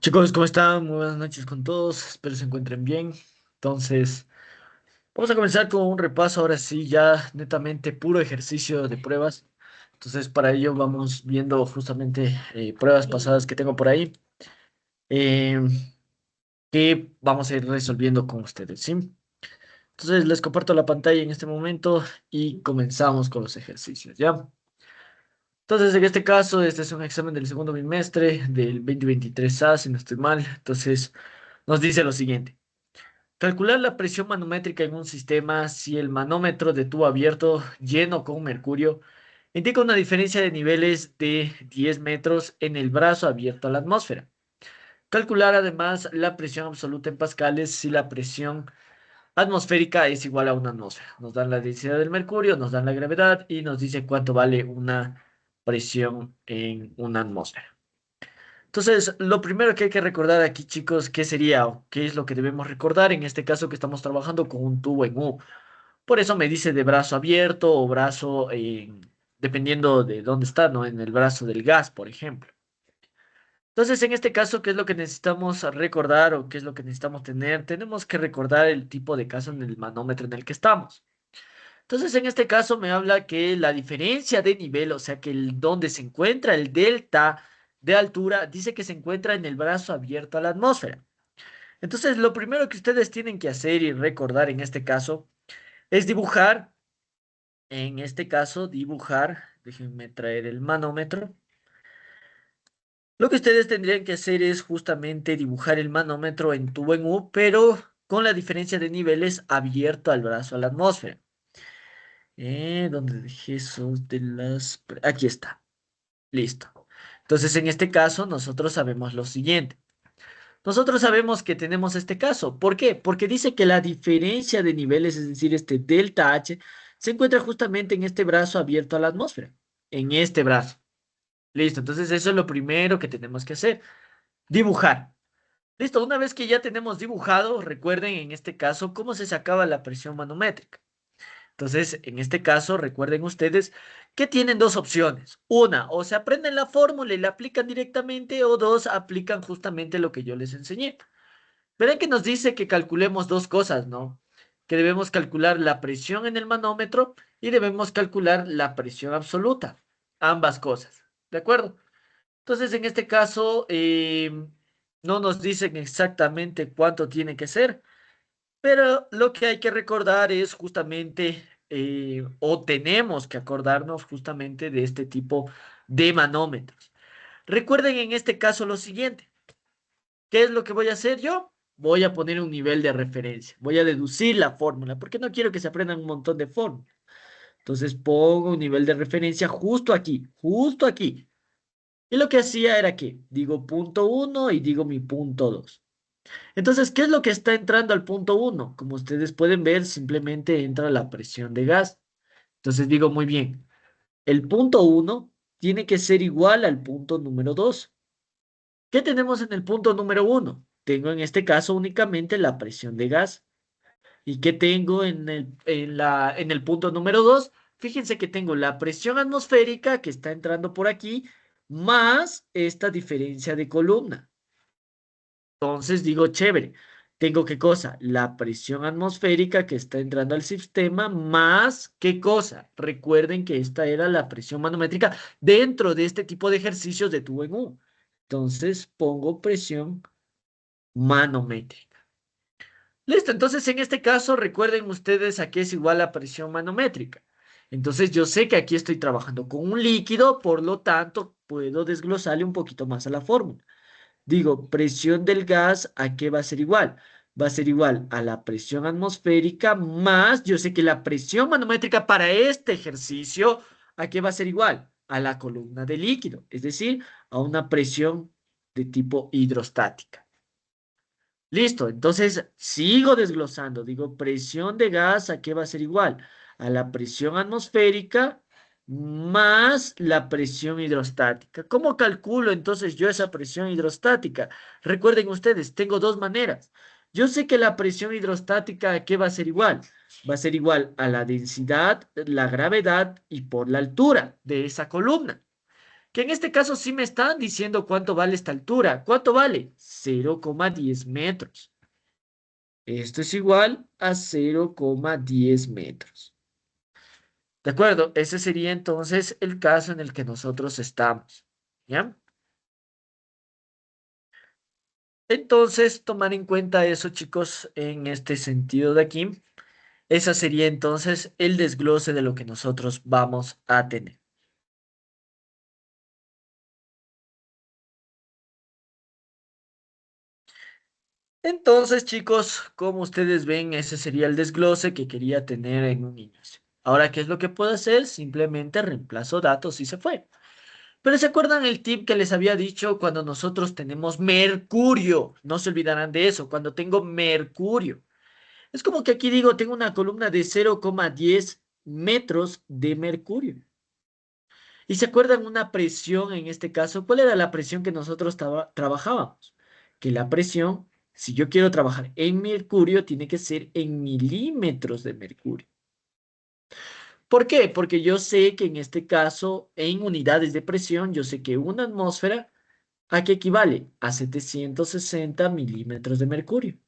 Chicos, ¿cómo están? Muy buenas noches con todos. Espero se encuentren bien. Entonces, vamos a comenzar con un repaso, ahora sí, ya netamente puro ejercicio de pruebas. Entonces, para ello vamos viendo justamente pruebas pasadas que tengo por ahí, eh, que vamos a ir resolviendo con ustedes, ¿sí? Entonces, les comparto la pantalla en este momento y comenzamos con los ejercicios, ¿ya? Entonces, en este caso, este es un examen del segundo bimestre del 2023A, si no estoy mal. Entonces, nos dice lo siguiente. Calcular la presión manométrica en un sistema si el manómetro de tubo abierto lleno con mercurio indica una diferencia de niveles de 10 metros en el brazo abierto a la atmósfera. Calcular además la presión absoluta en pascales si la presión atmosférica es igual a una atmósfera. Nos dan la densidad del mercurio, nos dan la gravedad y nos dice cuánto vale una presión en una atmósfera. Entonces, lo primero que hay que recordar aquí, chicos, ¿qué sería o qué es lo que debemos recordar? En este caso que estamos trabajando con un tubo en U. Por eso me dice de brazo abierto o brazo, dependiendo de dónde está, ¿no? En el brazo del gas, por ejemplo. Entonces, en este caso, ¿qué es lo que necesitamos recordar o qué es lo que necesitamos tener? Tenemos que recordar el tipo de caso en el manómetro en el que estamos. Entonces, en este caso me habla que la diferencia de nivel, o sea, que donde se encuentra el delta de altura, dice que se encuentra en el brazo abierto a la atmósfera. Entonces, lo primero que ustedes tienen que hacer y recordar en este caso es dibujar, en este caso, dibujar, déjenme traer el manómetro. Lo que ustedes tendrían que hacer es justamente dibujar el manómetro en tubo en U, pero con la diferencia de niveles abierto al brazo a la atmósfera. ¿Dónde dejé esos de las... Aquí está. Listo. Entonces, en este caso, nosotros sabemos lo siguiente. Nosotros sabemos que tenemos este caso. ¿Por qué? Porque dice que la diferencia de niveles, es decir, este delta H, se encuentra justamente en este brazo abierto a la atmósfera. En este brazo. Listo. Entonces, eso es lo primero que tenemos que hacer. Dibujar. Listo. Una vez que ya tenemos dibujado, recuerden en este caso cómo se sacaba la presión manométrica. Entonces, en este caso, recuerden ustedes que tienen dos opciones. Una, o se aprenden la fórmula y la aplican directamente, o dos, aplican justamente lo que yo les enseñé. Verán que nos dice que calculemos dos cosas, ¿no? Que debemos calcular la presión en el manómetro y debemos calcular la presión absoluta. Ambas cosas, ¿de acuerdo? Entonces, en este caso, no nos dicen exactamente cuánto tiene que ser. Pero lo que hay que recordar es justamente, o tenemos que acordarnos justamente de este tipo de manómetros. Recuerden en este caso lo siguiente. ¿Qué es lo que voy a hacer yo? Voy a poner un nivel de referencia. Voy a deducir la fórmula, porque no quiero que se aprendan un montón de fórmulas. Entonces pongo un nivel de referencia justo aquí, justo aquí. Y lo que hacía era que digo punto uno y digo mi punto 2. Entonces, ¿qué es lo que está entrando al punto uno? Como ustedes pueden ver, simplemente entra la presión de gas. Entonces digo muy bien, el punto uno tiene que ser igual al punto número 2. ¿Qué tenemos en el punto número uno? Tengo en este caso únicamente la presión de gas. ¿Y qué tengo en el punto número 2? Fíjense que tengo la presión atmosférica que está entrando por aquí, más esta diferencia de columna. Entonces digo, chévere, tengo qué cosa, la presión atmosférica que está entrando al sistema más qué cosa. Recuerden que esta era la presión manométrica dentro de este tipo de ejercicios de tubo en U. Entonces pongo presión manométrica. Listo, entonces en este caso recuerden ustedes a qué es igual la presión manométrica. Entonces yo sé que aquí estoy trabajando con un líquido, por lo tanto puedo desglosarle un poquito más a la fórmula. Digo, presión del gas, ¿a qué va a ser igual? Va a ser igual a la presión atmosférica más, yo sé que la presión manométrica para este ejercicio, ¿a qué va a ser igual? A la columna de líquido, es decir, a una presión de tipo hidrostática. Listo, entonces sigo desglosando. Digo, presión de gas, ¿a qué va a ser igual? A la presión atmosférica más la presión hidrostática. ¿Cómo calculo entonces yo esa presión hidrostática? Recuerden ustedes, tengo dos maneras. Yo sé que la presión hidrostática, ¿a qué va a ser igual? Va a ser igual a la densidad, la gravedad y por la altura de esa columna. Que en este caso sí me están diciendo cuánto vale esta altura. ¿Cuánto vale? 0,10 metros. Esto es igual a 0,10 metros. ¿De acuerdo? Ese sería entonces el caso en el que nosotros estamos. ¿Ya? Entonces, tomar en cuenta eso, chicos, en este sentido de aquí. Esa sería entonces el desglose de lo que nosotros vamos a tener. Entonces, chicos, como ustedes ven, ese sería el desglose que quería tener en un inicio. Ahora, ¿qué es lo que puedo hacer? Simplemente reemplazo datos y se fue. Pero ¿se acuerdan el tip que les había dicho cuando nosotros tenemos mercurio? No se olvidarán de eso, cuando tengo mercurio. Es como que aquí digo, tengo una columna de 0,10 metros de mercurio. ¿Y se acuerdan una presión en este caso? ¿Cuál era la presión que nosotros trabajábamos? Que la presión, si yo quiero trabajar en mercurio, tiene que ser en milímetros de mercurio. ¿Por qué? Porque yo sé que en este caso, en unidades de presión, yo sé que una atmósfera, ¿a qué equivale? A 760 milímetros de mercurio.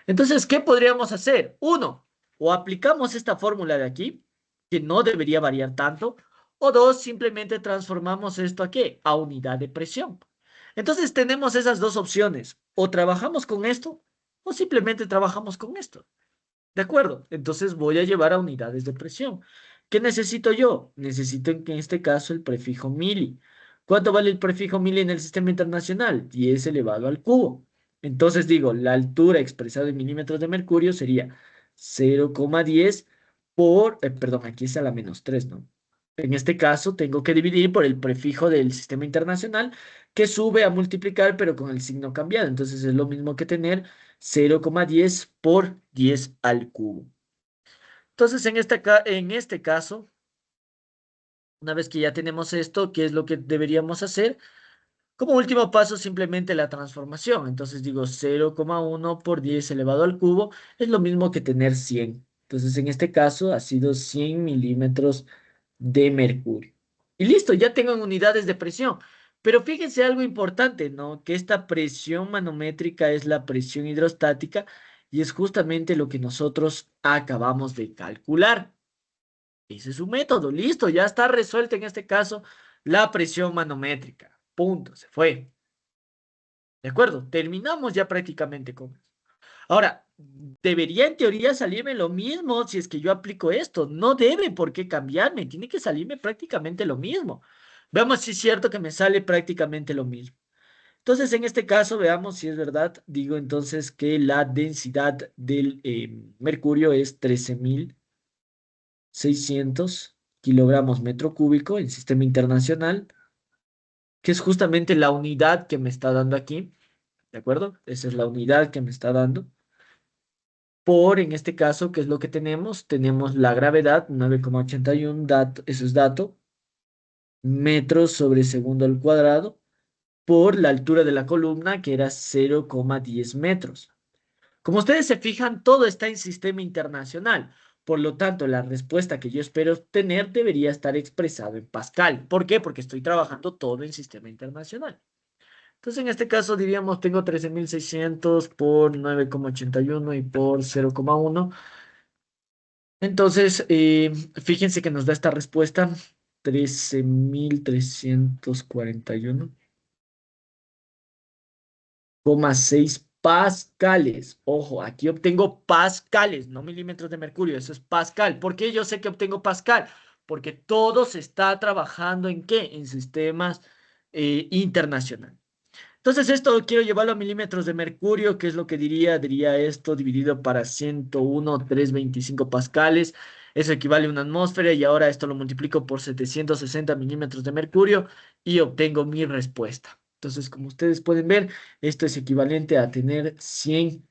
Entonces, ¿qué podríamos hacer? Uno, o aplicamos esta fórmula de aquí, que no debería variar tanto, o dos, simplemente transformamos esto a qué? A unidad de presión. Entonces tenemos esas dos opciones, o trabajamos con esto, o simplemente trabajamos con esto. ¿De acuerdo? Entonces voy a llevar a unidades de presión. ¿Qué necesito yo? Necesito en este caso el prefijo mili. ¿Cuánto vale el prefijo mili en el sistema internacional? 10 elevado al cubo. Entonces digo, la altura expresada en milímetros de mercurio sería 0,10 perdón, aquí es a la -3, ¿no? En este caso tengo que dividir por el prefijo del sistema internacional que sube a multiplicar pero con el signo cambiado. Entonces es lo mismo que tener 0,10 por 10 al cubo. Entonces en este caso, una vez que ya tenemos esto, ¿qué es lo que deberíamos hacer? Como último paso, simplemente la transformación. Entonces digo 0,1 por 10 elevado al cubo es lo mismo que tener 100. Entonces en este caso ha sido 100 milímetros de mercurio. Y listo, ya tengo en unidades de presión. Pero fíjense algo importante, ¿no? Que esta presión manométrica es la presión hidrostática y es justamente lo que nosotros acabamos de calcular. Ese es su método, listo, ya está resuelta en este caso la presión manométrica. Punto, se fue. ¿De acuerdo? Terminamos ya prácticamente con eso. Ahora, debería en teoría salirme lo mismo si es que yo aplico esto. No debe por qué cambiarme, tiene que salirme prácticamente lo mismo. Veamos si es cierto que me sale prácticamente lo mismo. Entonces, en este caso, veamos si es verdad. Digo entonces que la densidad del mercurio es 13.600 kilogramos metro cúbico en sistema internacional, que es justamente la unidad que me está dando aquí. ¿De acuerdo? Esa es la unidad que me está dando. Por, en este caso, ¿qué es lo que tenemos? Tenemos la gravedad, 9,81, eso es dato, metros sobre segundo al cuadrado, por la altura de la columna, que era 0,10 metros. Como ustedes se fijan, todo está en sistema internacional. Por lo tanto, la respuesta que yo espero tener debería estar expresado en Pascal. ¿Por qué? Porque estoy trabajando todo en sistema internacional. Entonces, en este caso, diríamos, tengo 13.600 por 9,81 y por 0,1. Entonces, fíjense que nos da esta respuesta, 13.341,6 pascales. Ojo, aquí obtengo pascales, no milímetros de mercurio, eso es pascal. ¿Por qué yo sé que obtengo pascal? Porque todo se está trabajando en ¿qué? En sistemas internacionales. Entonces esto quiero llevarlo a milímetros de mercurio, ¿qué es lo que diría? Diría esto dividido para 101,325 pascales. Eso equivale a una atmósfera y ahora esto lo multiplico por 760 milímetros de mercurio y obtengo mi respuesta. Entonces, como ustedes pueden ver, esto es equivalente a tener 100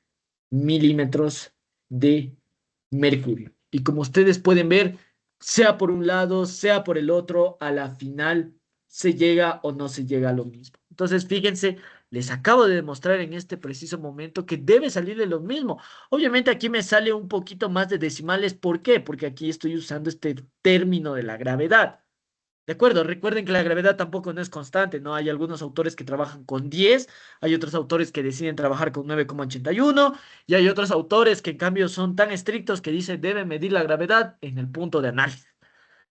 milímetros de mercurio. Y como ustedes pueden ver, sea por un lado, sea por el otro, a la final se llega o no se llega a lo mismo. Entonces, fíjense, les acabo de demostrar en este preciso momento que debe salir de lo mismo. Obviamente aquí me sale un poquito más de decimales. ¿Por qué? Porque aquí estoy usando este término de la gravedad. De acuerdo, recuerden que la gravedad tampoco no es constante, ¿no? Hay algunos autores que trabajan con 10, hay otros autores que deciden trabajar con 9,81 y hay otros autores que en cambio son tan estrictos que dicen deben medir la gravedad en el punto de análisis.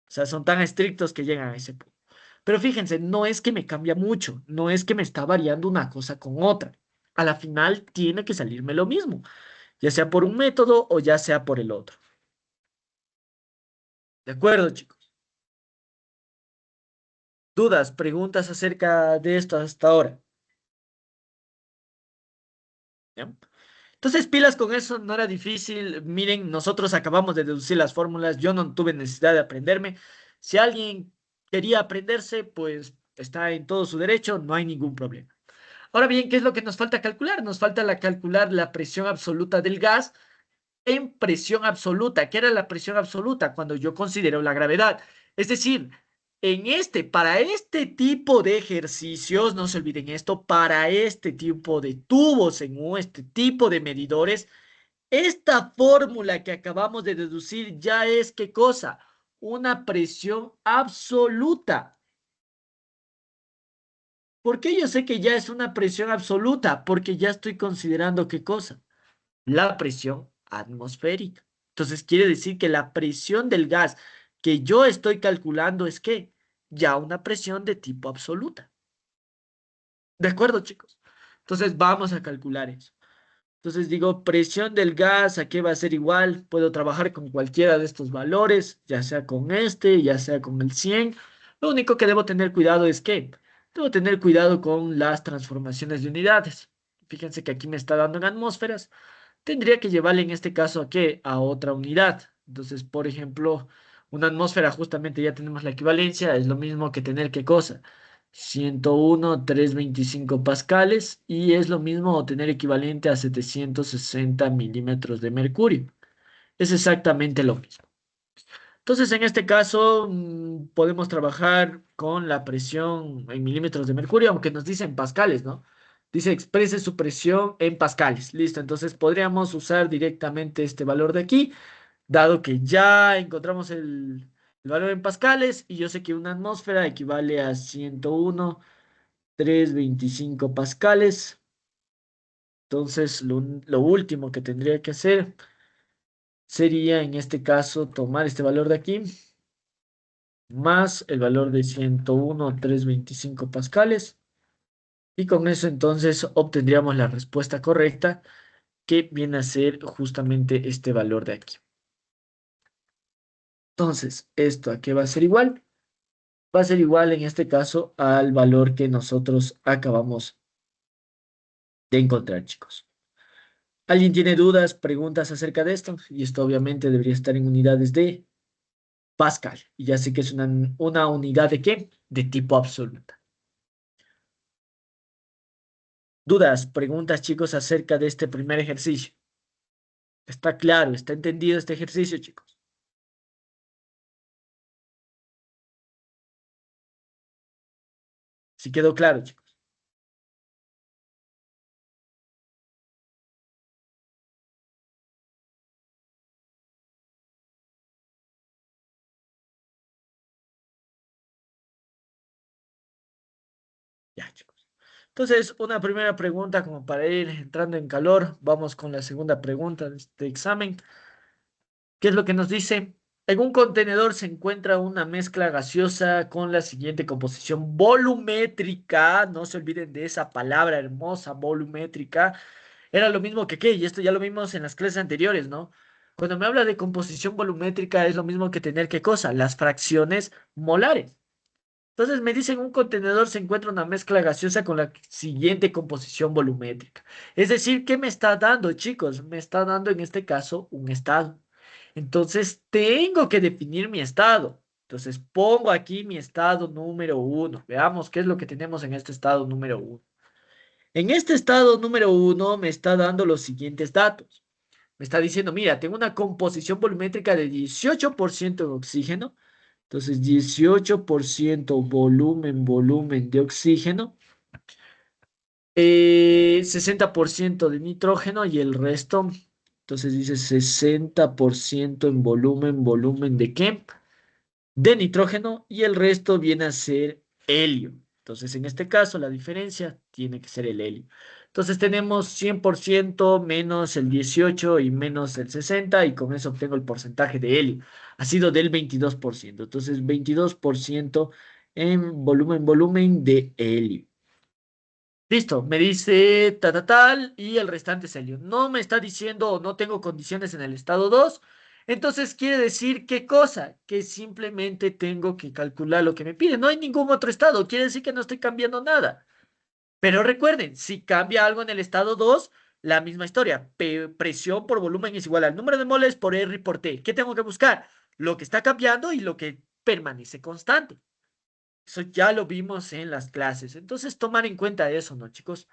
O sea, son tan estrictos que llegan a ese punto. Pero fíjense, no es que me cambia mucho, no es que me está variando una cosa con otra. A la final tiene que salirme lo mismo, ya sea por un método o ya sea por el otro. ¿De acuerdo, chicos? ¿Dudas, preguntas acerca de esto hasta ahora? ¿Ya? Entonces, pilas con eso, no era difícil. Miren, nosotros acabamos de deducir las fórmulas, yo no tuve necesidad de aprenderme. Si alguien quería aprenderse, pues está en todo su derecho, no hay ningún problema. Ahora bien, ¿qué es lo que nos falta calcular? Nos falta calcular la presión absoluta del gas en presión absoluta. ¿Qué era la presión absoluta? Cuando yo considero la gravedad. Es decir, para este tipo de ejercicios, no se olviden esto, para este tipo de tubos en este tipo de medidores, esta fórmula que acabamos de deducir ya es, ¿qué cosa? Una presión absoluta. ¿Por qué yo sé que ya es una presión absoluta? Porque ya estoy considerando, ¿qué cosa? La presión atmosférica. Entonces quiere decir que la presión del gas que yo estoy calculando es que ya una presión de tipo absoluta. ¿De acuerdo, chicos? Entonces vamos a calcular eso. Entonces digo, presión del gas, ¿a qué va a ser igual? Puedo trabajar con cualquiera de estos valores, ya sea con este, ya sea con el 100. Lo único que debo tener cuidado es que debo tener cuidado con las transformaciones de unidades. Fíjense que aquí me está dando en atmósferas. Tendría que llevarle en este caso a qué? A otra unidad. Entonces, por ejemplo, una atmósfera, justamente ya tenemos la equivalencia, es lo mismo que tener qué cosa. 101,325 pascales y es lo mismo tener equivalente a 760 milímetros de mercurio. Es exactamente lo mismo. Entonces, en este caso, podemos trabajar con la presión en milímetros de mercurio, aunque nos dicen pascales, ¿no? Dice exprese su presión en pascales. Listo, entonces podríamos usar directamente este valor de aquí, dado que ya encontramos el valor en pascales y yo sé que una atmósfera equivale a 101,325 pascales. Entonces, lo último que tendría que hacer sería, en este caso, tomar este valor de aquí más el valor de 101,325 pascales. Y con eso entonces obtendríamos la respuesta correcta, que viene a ser justamente este valor de aquí. Entonces, ¿esto a qué va a ser igual? Va a ser igual en este caso al valor que nosotros acabamos de encontrar, chicos. ¿Alguien tiene dudas, preguntas acerca de esto? Y esto obviamente debería estar en unidades de Pascal. Y ya sé que es una unidad de qué? De tipo absoluta. Dudas, preguntas, chicos, acerca de este primer ejercicio. Está claro, está entendido este ejercicio, chicos. Sí quedó claro, chicos. Ya, chicos. Entonces, una primera pregunta como para ir entrando en calor. Vamos con la segunda pregunta de este examen. ¿Qué es lo que nos dice? En un contenedor se encuentra una mezcla gaseosa con la siguiente composición volumétrica. No se olviden de esa palabra hermosa, volumétrica. Era lo mismo que qué, y esto ya lo vimos en las clases anteriores, ¿no? Cuando me habla de composición volumétrica es lo mismo que tener qué cosa, las fracciones molares. Entonces me dicen un contenedor se encuentra una mezcla gaseosa con la siguiente composición volumétrica. Es decir, ¿qué me está dando, chicos? Me está dando en este caso un estado. Entonces tengo que definir mi estado. Entonces pongo aquí mi estado número uno. Veamos qué es lo que tenemos en este estado número uno. En este estado número uno me está dando los siguientes datos. Me está diciendo, mira, tengo una composición volumétrica de 18% de oxígeno. Entonces, 18% volumen de oxígeno, 60% de nitrógeno y el resto, entonces dice 60% en volumen ¿de qué? de nitrógeno y el resto viene a ser helio. Entonces, en este caso, la diferencia tiene que ser el helio. Entonces, tenemos 100% menos el 18 y menos el 60 y con eso obtengo el porcentaje de helio. Ha sido del 22%. Entonces, 22% en volumen de helio. Listo, me dice tal y el restante es helio. No me está diciendo no tengo condiciones en el estado 2. Entonces quiere decir qué cosa, que simplemente tengo que calcular lo que me pide. No hay ningún otro estado, quiere decir que no estoy cambiando nada. Pero recuerden, si cambia algo en el estado 2, la misma historia. Presión por volumen es igual al número de moles por R y por T. ¿Qué tengo que buscar? Lo que está cambiando y lo que permanece constante. Eso ya lo vimos en las clases. Entonces, tomar en cuenta eso, ¿no, chicos?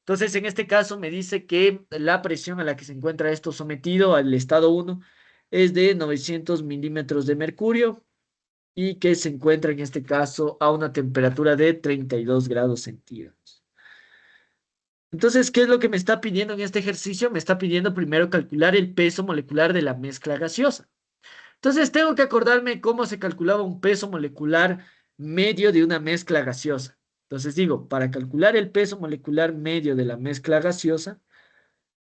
Entonces, en este caso me dice que la presión a la que se encuentra esto sometido al estado 1 es de 900 milímetros de mercurio y que se encuentra en este caso a una temperatura de 32 grados centígrados. Entonces, ¿qué es lo que me está pidiendo en este ejercicio? Me está pidiendo primero calcular el peso molecular de la mezcla gaseosa. Entonces, tengo que acordarme cómo se calculaba un peso molecular medio de una mezcla gaseosa. Entonces digo, para calcular el peso molecular medio de la mezcla gaseosa,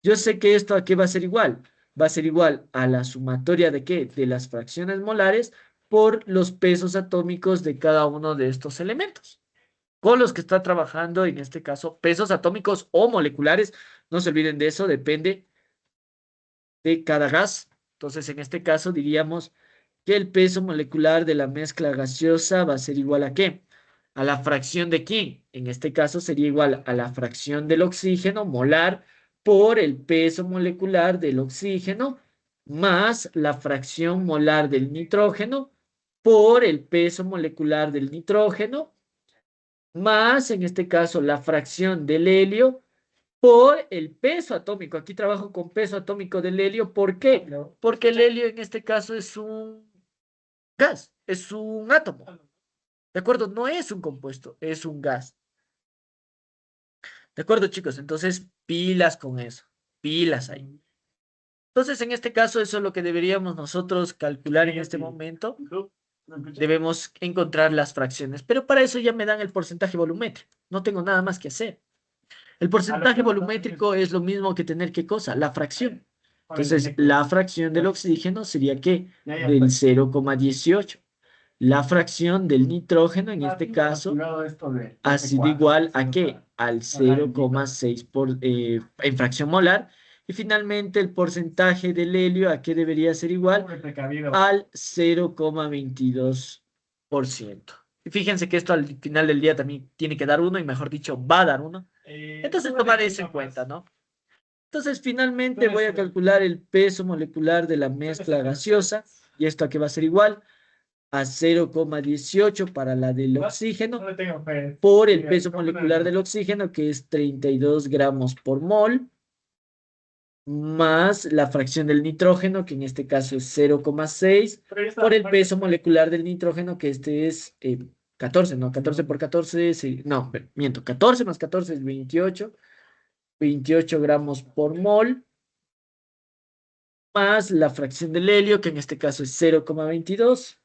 yo sé que esto a qué va a ser igual. Va a ser igual a la sumatoria de qué? De las fracciones molares por los pesos atómicos de cada uno de estos elementos. Con los que está trabajando, en este caso, pesos atómicos o moleculares. No se olviden de eso, depende de cada gas. Entonces, en este caso, diríamos que el peso molecular de la mezcla gaseosa va a ser igual a ¿qué? A la fracción de quién. En este caso sería igual a la fracción del oxígeno molar por el peso molecular del oxígeno más la fracción molar del nitrógeno por el peso molecular del nitrógeno más, en este caso, la fracción del helio por el peso atómico. Aquí trabajo con peso atómico del helio. ¿Por qué? Porque el helio en este caso es un gas, es un átomo. ¿De acuerdo? No es un compuesto, es un gas. ¿De acuerdo, chicos? Entonces, pilas con eso. Pilas ahí. Entonces, en este caso, eso es lo que deberíamos nosotros calcular en este momento. Debemos encontrar las fracciones. Pero para eso ya me dan el porcentaje volumétrico. No tengo nada más que hacer. El porcentaje volumétrico es lo mismo que tener qué cosa, la fracción. Entonces, la fracción del oxígeno sería ¿qué? Del 0,18. La fracción del nitrógeno, en este caso, ha sido igual a ¿qué? Al 0,6 en fracción molar. Y finalmente, el porcentaje del helio, ¿a qué debería ser igual? Al 0,22%. Y fíjense que esto al final del día también tiene que dar uno, y mejor dicho, va a dar uno. Entonces, tomar eso en cuenta, ¿no? Entonces, finalmente voy a calcular el peso molecular de la mezcla gaseosa. ¿Y esto a qué va a ser igual? A 0,18 para la del oxígeno por el peso molecular del oxígeno, que es 32 gramos por mol, más la fracción del nitrógeno, que en este caso es 0,6, por el peso molecular del nitrógeno, que este es 14, ¿no? 14 por 14, sí, no, miento, 14 más 14 es 28, 28 gramos por mol, más la fracción del helio, que en este caso es 0,22,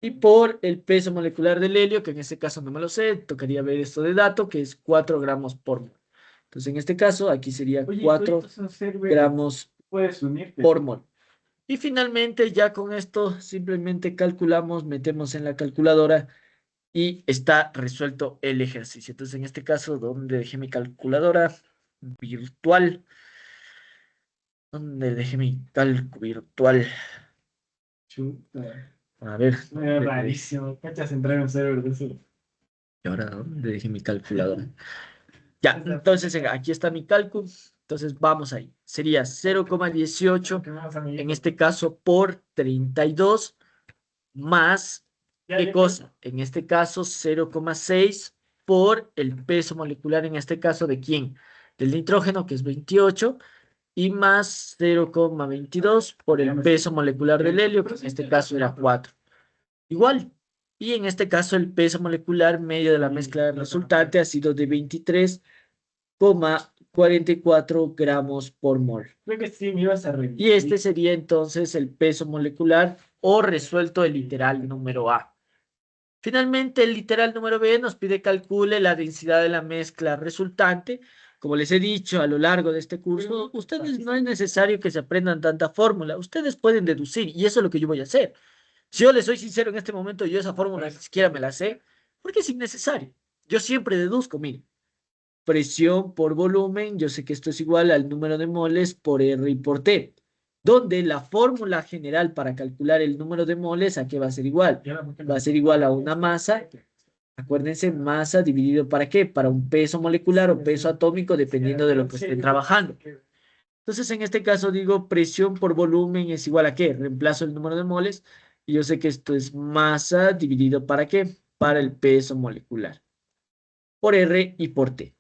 y por el peso molecular del helio, que en este caso no me lo sé, tocaría ver esto de dato, que es 4 gramos por mol. Entonces, en este caso, aquí sería 4 gramos por mol. Y finalmente, ya con esto, simplemente calculamos, metemos en la calculadora y está resuelto el ejercicio. Entonces, en este caso, ¿dónde dejé mi calculadora virtual? ¿Dónde dejé mi cálculo virtual? Chuta. A ver. Es rarísimo. Cachas entrar en un server de eso. ¿Y ahora dónde dejé mi calculadora? Ya, entonces aquí está mi cálculo. Entonces vamos ahí. Sería 0,18 en este caso por 32 más, ¿qué cosa? En este caso 0,6 por el peso molecular, en este caso ¿de quién? Del nitrógeno, que es 28, y más 0,22 por el peso molecular del helio, que en este caso era 4. Igual. Y en este caso el peso molecular medio de la mezcla resultante ha sido de 23,44 gramos por mol. Creo que sí, me ibas a reír. Y este sería entonces el peso molecular o resuelto el literal número A. Finalmente, el literal número B nos pide calcule la densidad de la mezcla resultante. Como les he dicho a lo largo de este curso, ustedes no es necesario que se aprendan tanta fórmula, ustedes pueden deducir y eso es lo que yo voy a hacer. Si yo les soy sincero en este momento, yo esa fórmula ni siquiera me la sé porque es innecesario. Yo siempre deduzco, mire, presión por volumen, yo sé que esto es igual al número de moles por R y por T, donde la fórmula general para calcular el número de moles, ¿a qué va a ser igual? Va a ser igual a una masa, acuérdense, masa dividido ¿para qué? Para un peso molecular o peso atómico, dependiendo de lo que estén trabajando. Entonces, en este caso digo presión por volumen es igual a ¿qué? Reemplazo el número de moles y yo sé que esto es masa dividido ¿para qué? Para el peso molecular, por R y por T.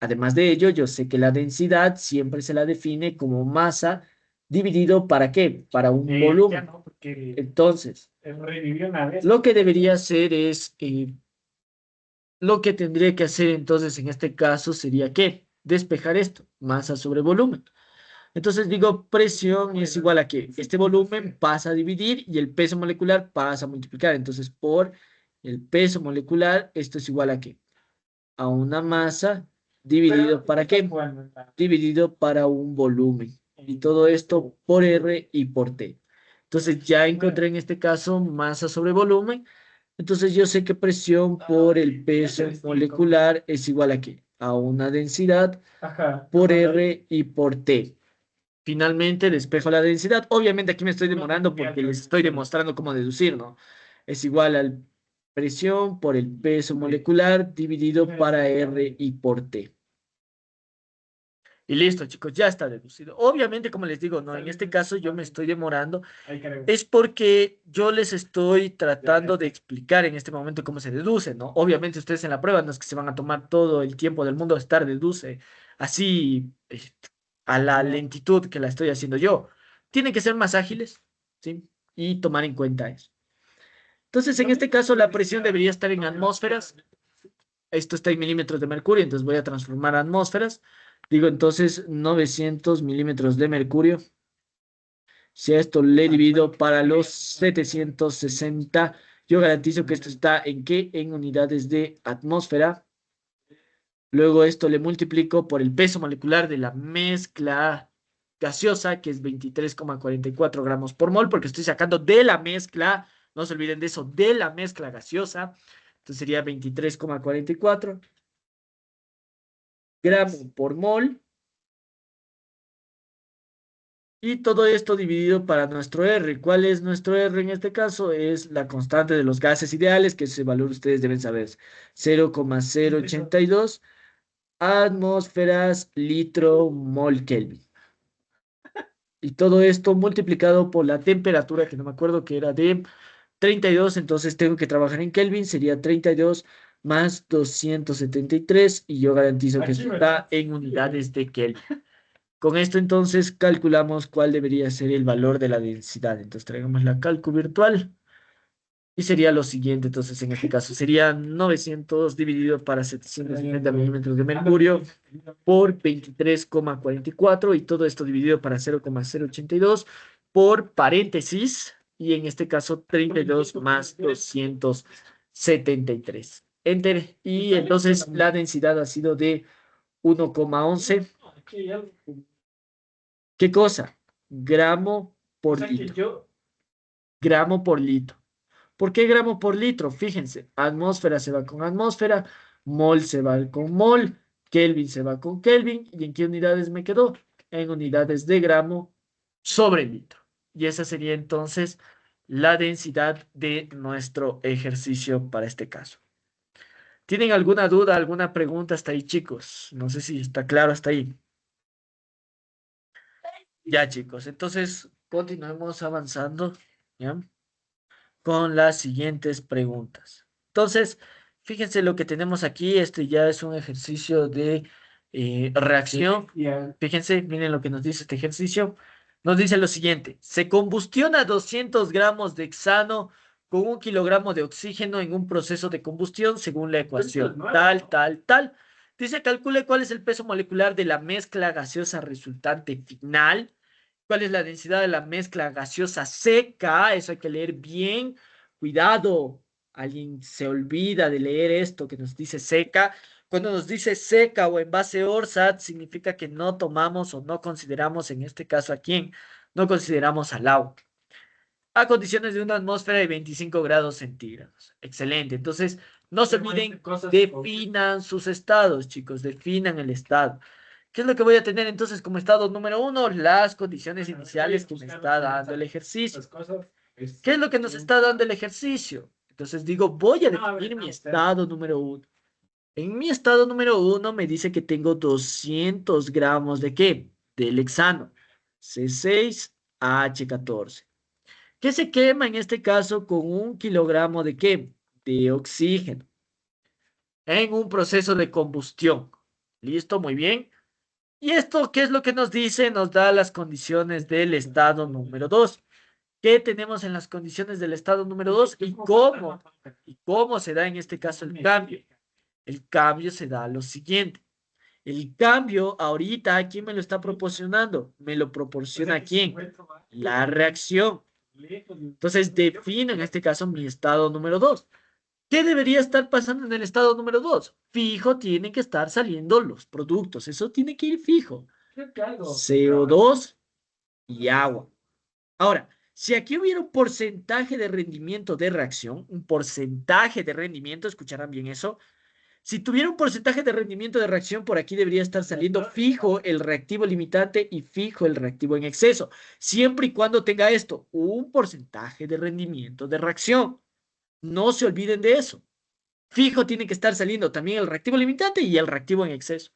Además de ello, yo sé que la densidad siempre se la define como masa dividido ¿para qué? Para un volumen. No, porque Entonces, revivió una vez. lo que debería hacer es, lo que tendría que hacer entonces en este caso sería ¿qué? Despejar esto, masa sobre volumen. Entonces digo, presión es igual a que este volumen pasa a dividir y el peso molecular pasa a multiplicar. Entonces, por el peso molecular, esto es igual a qué? A una masa dividido ¿para qué? Dividido para un volumen. Y todo esto por R y por T. Entonces ya encontré en este caso masa sobre volumen. Entonces yo sé que presión por el peso molecular es igual a qué? A una densidad por R y por T. Finalmente despejo la densidad. Obviamente aquí me estoy demorando porque les estoy demostrando cómo deducir, ¿no? Es igual al presión por el peso molecular dividido para R y por T. Y listo, chicos, ya está deducido. Obviamente, como les digo, no, en este caso yo me estoy demorando. Es porque yo les estoy tratando de explicar en este momento cómo se deduce, ¿no? Obviamente ustedes en la prueba no es que se van a tomar todo el tiempo del mundo a estar deduce así a la lentitud que la estoy haciendo yo. Tienen que ser más ágiles, ¿sí? Y tomar en cuenta eso. Entonces, en este caso, la presión debería estar en atmósferas. Esto está en milímetros de mercurio, entonces voy a transformar a atmósferas. Digo entonces 900 milímetros de mercurio. Si a esto le divido para los 760, yo garantizo que esto está en ¿qué? En unidades de atmósfera. Luego esto le multiplico por el peso molecular de la mezcla gaseosa, que es 23,44 gramos por mol, porque estoy sacando de la mezcla, no se olviden de eso, de la mezcla gaseosa. Entonces sería 23,44 gramos por mol. Y todo esto dividido para nuestro R. ¿Cuál es nuestro R en este caso? Es la constante de los gases ideales, que ese valor ustedes deben saber. 0,082 atmósferas litro mol Kelvin. Y todo esto multiplicado por la temperatura, que no me acuerdo que era de 32, entonces tengo que trabajar en Kelvin, sería 32 más 273, y yo garantizo que eso está en unidades de Kelvin. Con esto entonces calculamos cuál debería ser el valor de la densidad. Entonces traigamos la calcu virtual y sería lo siguiente. Entonces en este caso sería 900 dividido para 750 milímetros de mercurio por 23,44 y todo esto dividido para 0,082 por paréntesis y en este caso 32 más 273. Enter y entonces la densidad ha sido de 1,11. ¿Qué cosa? Gramo por litro. Gramo por litro. ¿Por qué gramo por litro? Fíjense, atmósfera se va con atmósfera, mol se va con mol, Kelvin se va con Kelvin. ¿Y en qué unidades me quedó? En unidades de gramo sobre litro. Y esa sería entonces la densidad de nuestro ejercicio para este caso. ¿Tienen alguna duda, alguna pregunta hasta ahí, chicos? No sé si está claro hasta ahí. Ya, chicos, entonces continuemos avanzando, ¿ya? Con las siguientes preguntas. Entonces, fíjense lo que tenemos aquí. Este ya es un ejercicio de reacción. Fíjense, miren lo que nos dice este ejercicio. Nos dice lo siguiente: se combustiona 200 gramos de hexano con 1 kilogramo de oxígeno en un proceso de combustión según la ecuación tal, tal, tal. Dice, calcule cuál es el peso molecular de la mezcla gaseosa resultante final ¿Cuál es la densidad de la mezcla gaseosa seca? Eso hay que leer bien. Cuidado, alguien se olvida de leer esto que nos dice seca. Cuando nos dice seca o en base ORSAT, significa que no tomamos o no consideramos, en este caso a quién, no consideramos al agua. A condiciones de una atmósfera de 25 grados centígrados. Excelente. Entonces, no se olviden, definan sus estados, chicos, definan el estado. ¿Qué es lo que voy a tener entonces como estado número uno? Las condiciones iniciales que me está dando el ejercicio. ¿Qué es lo que nos está dando el ejercicio? Entonces digo, voy a definir mi estado número uno. En mi estado número uno me dice que tengo 200 gramos de ¿qué? Del hexano. C6H14. ¿Qué se quema en este caso con 1 kilogramo de qué? De oxígeno. En un proceso de combustión. ¿Listo? Muy bien. ¿Y esto qué es lo que nos dice? Nos da las condiciones del estado número 2. ¿Qué tenemos en las condiciones del estado número 2 y cómo? ¿Y cómo se da en este caso el cambio? El cambio se da lo siguiente. El cambio ahorita, ¿quién me lo está proporcionando? ¿Me lo proporciona quién? La reacción. Entonces defino en este caso mi estado número 2. ¿Qué debería estar pasando en el estado número 2? Fijo, tienen que estar saliendo los productos. Eso tiene que ir fijo. CO2 y agua. Ahora, si aquí hubiera un porcentaje de rendimiento de reacción, un porcentaje de rendimiento, escucharán bien eso. Si tuviera un porcentaje de rendimiento de reacción, por aquí debería estar saliendo fijo el reactivo limitante y fijo el reactivo en exceso, siempre y cuando tenga esto, un porcentaje de rendimiento de reacción. No se olviden de eso. Fijo tiene que estar saliendo también el reactivo limitante y el reactivo en exceso.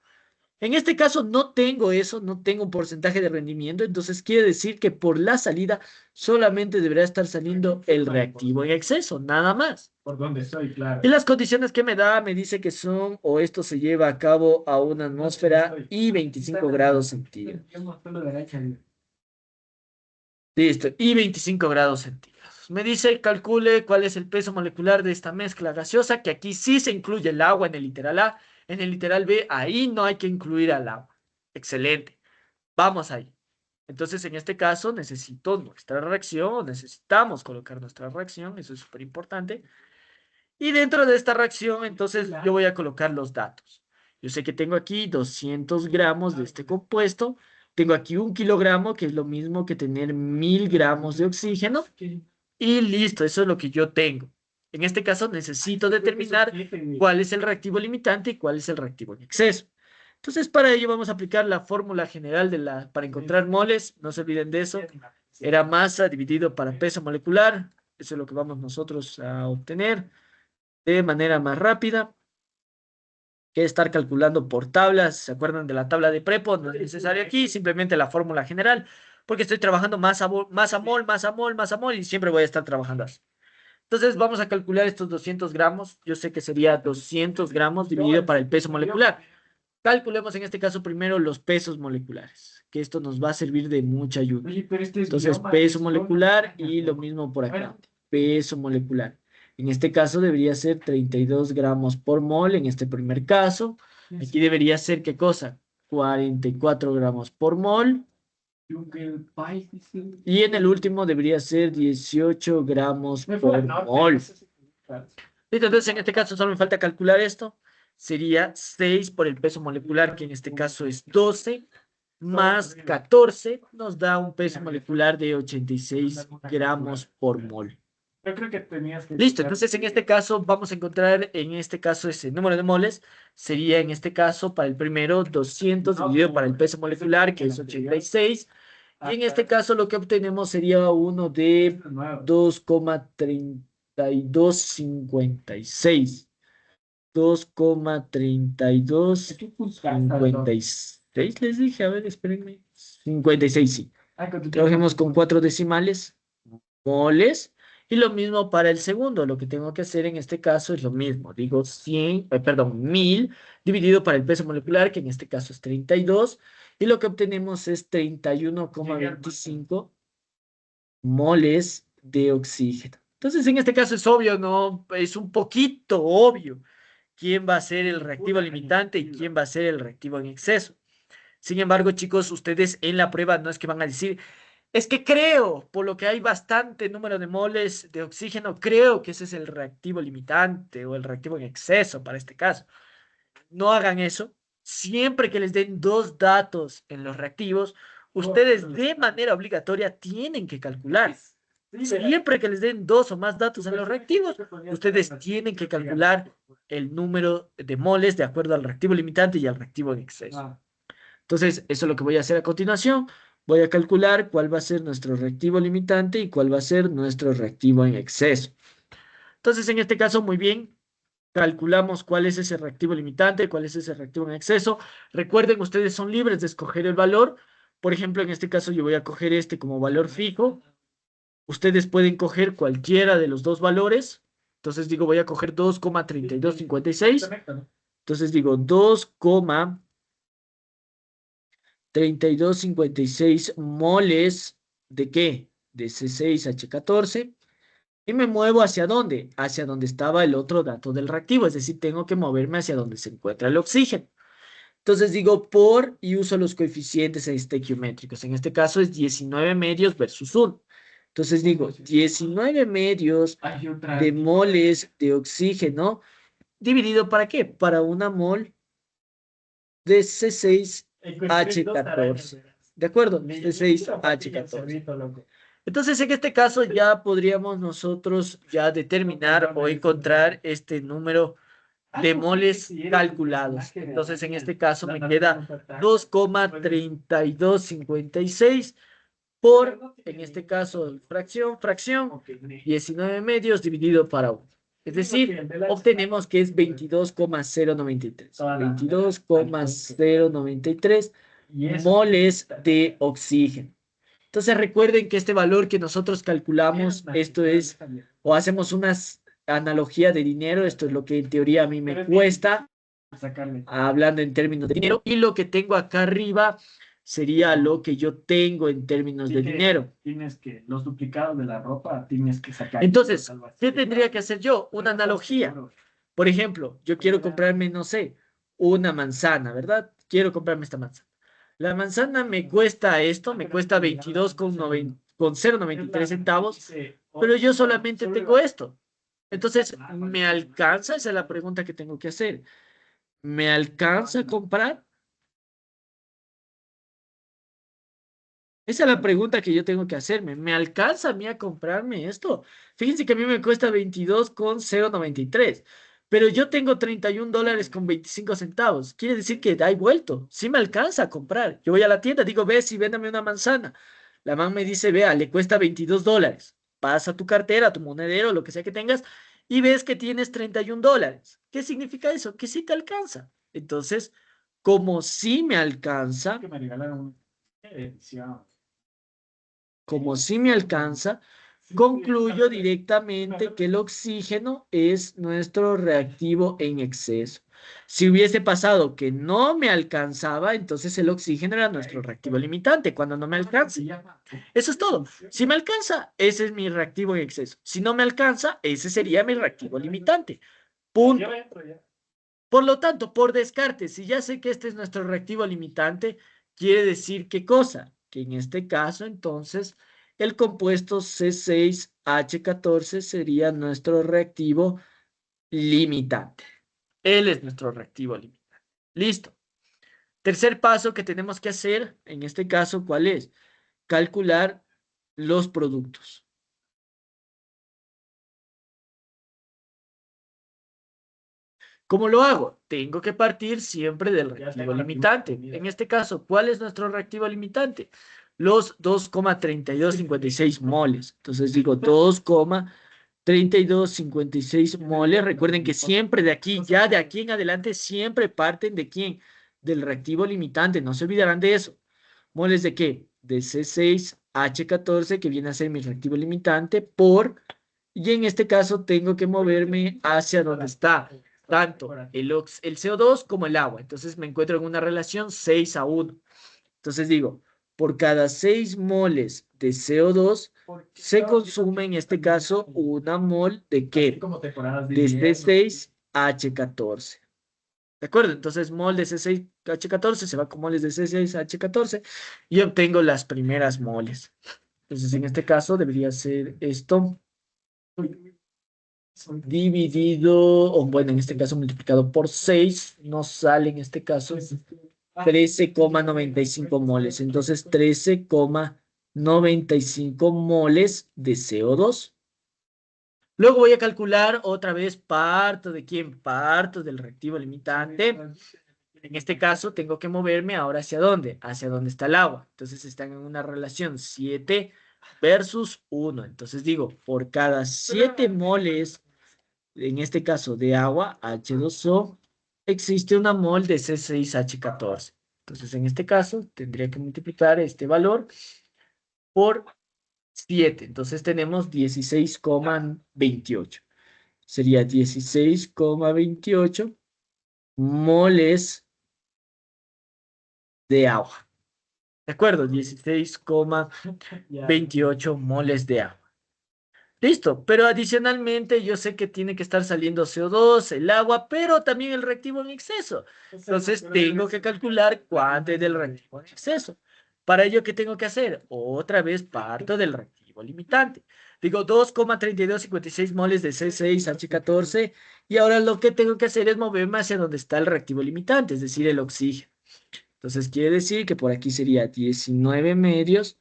En este caso no tengo eso, no tengo un porcentaje de rendimiento, entonces quiere decir que por la salida solamente deberá estar saliendo el reactivo en exceso, nada más. Por donde estoy, claro. Y las condiciones que me da, me dice que son, o esto se lleva a cabo a una atmósfera y 25 grados centígrados. Listo, y 25 grados centígrados. Me dice, calcule cuál es el peso molecular de esta mezcla gaseosa, que aquí sí se incluye el agua en el literal A, en el literal B, ahí no hay que incluir al agua. Excelente, vamos ahí. Entonces, en este caso, necesito nuestra reacción, o necesitamos colocar nuestra reacción, eso es súper importante. Y dentro de esta reacción, entonces, yo voy a colocar los datos. Yo sé que tengo aquí 200 gramos de este compuesto. Tengo aquí 1 kilogramo, que es lo mismo que tener 1000 gramos de oxígeno. Y listo, eso es lo que yo tengo. En este caso, necesito determinar cuál es el reactivo limitante y cuál es el reactivo en exceso. Entonces, para ello vamos a aplicar la fórmula general para encontrar moles. No se olviden de eso. Era masa dividido para peso molecular. Eso es lo que vamos nosotros a obtener de manera más rápida que estar calculando por tablas. ¿Se acuerdan de la tabla de Prepo? No es necesario aquí, simplemente la fórmula general, porque estoy trabajando masa mol, y siempre voy a estar trabajando así. Entonces vamos a calcular estos 200 gramos. Yo sé que sería 200 gramos dividido para el peso molecular. Calculemos en este caso primero los pesos moleculares, que esto nos va a servir de mucha ayuda. Entonces, peso molecular y lo mismo por acá, peso molecular. En este caso debería ser 32 gramos por mol en este primer caso. Aquí debería ser, ¿qué cosa? 44 gramos por mol. Y en el último debería ser 18 gramos por mol. Listo, entonces en este caso solo me falta calcular esto. Sería 6 por el peso molecular, que en este caso es 12, más 14, nos da un peso molecular de 86 gramos por mol. Yo creo que tenías que... Listo, entonces en este caso vamos a encontrar, en este caso ese número de moles, sería en este caso para el primero 200 dividido para el peso molecular, que es 86, y en este caso lo que obtenemos sería uno de 2,3256. 2,3256, les dije, a ver, espérenme. 56, sí. Trabajemos con 4 decimales, moles, y lo mismo para el segundo. Lo que tengo que hacer en este caso es lo mismo. Digo 100, perdón, 1000 dividido para el peso molecular, que en este caso es 32, y lo que obtenemos es 31,25 moles de oxígeno. Entonces, en este caso es obvio, ¿no? Es un poquito obvio quién va a ser el reactivo limitante y quién va a ser el reactivo en exceso. Sin embargo, chicos, ustedes en la prueba no es que van a decir, es que creo, por lo que hay bastante número de moles de oxígeno, creo que ese es el reactivo limitante o el reactivo en exceso para este caso. No hagan eso. Siempre que les den dos datos en los reactivos, ustedes de manera obligatoria tienen que calcular. Siempre que les den dos o más datos en los reactivos, ustedes tienen que calcular el número de moles de acuerdo al reactivo limitante y al reactivo en exceso. Entonces, eso es lo que voy a hacer a continuación. Voy a calcular cuál va a ser nuestro reactivo limitante y cuál va a ser nuestro reactivo en exceso. Entonces, en este caso, muy bien, calculamos cuál es ese reactivo limitante, cuál es ese reactivo en exceso. Recuerden, ustedes son libres de escoger el valor. Por ejemplo, en este caso yo voy a coger este como valor fijo. Ustedes pueden coger cualquiera de los dos valores. Entonces digo, voy a coger 2,3256. Entonces digo 2,3256 moles ¿de qué? De C6H14. Y me muevo ¿hacia dónde? Hacia donde estaba el otro dato del reactivo, es decir, tengo que moverme hacia donde se encuentra el oxígeno. Entonces digo por y uso los coeficientes estequiométricos. En este caso es 19 medios versus 1. Entonces digo 19 medios de moles de oxígeno dividido ¿para qué? Para una mol de C6H14. ¿De acuerdo? C6H14. Entonces, en este caso ya podríamos nosotros ya determinar o encontrar este número de moles calculados. Entonces, en este caso me queda 2,3256 por, en este caso, fracción, 19 medios dividido para 1. Es decir, obtenemos que es 22,093. 22,093 moles de oxígeno. Entonces recuerden que este valor que nosotros calculamos, esto es, o hacemos una analogía de dinero, esto es lo que en teoría a mí me cuesta, hablando en términos de dinero, y lo que tengo acá arriba sería lo que yo tengo en términos de dinero. Tienes que, los duplicados de la ropa, tienes que sacar. Entonces, ¿qué tendría que hacer yo? Una analogía. Por ejemplo, yo quiero comprarme, no sé, una manzana, ¿verdad? Quiero comprarme esta manzana. La manzana me cuesta esto, me cuesta 22,093 centavos, pero yo solamente tengo esto. Entonces, ¿me alcanza? Esa es la pregunta que tengo que hacer. ¿Me alcanza a comprar? Esa es la pregunta que yo tengo que hacerme. ¿Me alcanza a mí a comprarme esto? Fíjense que a mí me cuesta 22,093, pero yo tengo $31,25. Quiere decir que da y vuelto. Sí me alcanza a comprar. Yo voy a la tienda, digo, ve, si véndame una manzana. La man me dice, vea, le cuesta $22. Pasa tu cartera, tu monedero, lo que sea que tengas, y ves que tienes $31. ¿Qué significa eso? Que sí te alcanza. Entonces, como sí me alcanza, Que me regalaron una edición. como sí me alcanza, concluyo directamente que el oxígeno es nuestro reactivo en exceso. Si hubiese pasado que no me alcanzaba, entonces el oxígeno era nuestro reactivo limitante, cuando no me alcanza. Eso es todo. Si me alcanza, ese es mi reactivo en exceso. Si no me alcanza, ese sería mi reactivo limitante. Punto. Por lo tanto, por descarte, si ya sé que este es nuestro reactivo limitante, quiere decir ¿qué cosa? Que en este caso, entonces, el compuesto C6H14 sería nuestro reactivo limitante. Él es nuestro reactivo limitante. Listo. Tercer paso que tenemos que hacer, en este caso, ¿cuál es? Calcular los productos. ¿Cómo lo hago? Tengo que partir siempre del reactivo limitante. En este caso, ¿cuál es nuestro reactivo limitante? Los 2,3256 moles. Entonces digo 2,3256 moles. Recuerden que siempre de aquí, ya de aquí en adelante, siempre parten de quién? Del reactivo limitante. No se olvidarán de eso. ¿Moles de qué? De C6H14, que viene a ser mi reactivo limitante, y en este caso tengo que moverme hacia donde está tanto el CO2 como el agua. Entonces me encuentro en una relación 6:1. Entonces digo, por cada 6 moles de CO2 se consume en este caso una mol de ¿qué? De C6H14. ¿De acuerdo? Entonces, mol de C6H14 se va con moles de C6H14 y obtengo las primeras moles. Entonces, en este caso, debería ser esto dividido, o bueno, en este caso multiplicado por 6, nos sale en este caso 13,95 moles. Entonces, 13,95 moles de CO2. Luego voy a calcular otra vez parto de quién, parto del reactivo limitante. En este caso tengo que moverme ahora hacia dónde, hacia dónde está el agua. Entonces están en una relación 7 versus 1. Entonces digo, por cada 7 moles, en este caso de agua, H2O, existe una mol de C6H14. Entonces en este caso tendría que multiplicar este valor por 7. Entonces tenemos 16,28. Sería 16,28 moles de agua. ¿De acuerdo? 16,28 moles de agua. Listo, pero adicionalmente yo sé que tiene que estar saliendo CO2, el agua, pero también el reactivo en exceso. Entonces tengo que calcular cuánto es del reactivo en exceso. Para ello, ¿qué tengo que hacer? Otra vez parto del reactivo limitante. Digo 2,3256 moles de C6H14 y ahora lo que tengo que hacer es moverme hacia donde está el reactivo limitante, es decir, el oxígeno. Entonces quiere decir que por aquí sería 19 medios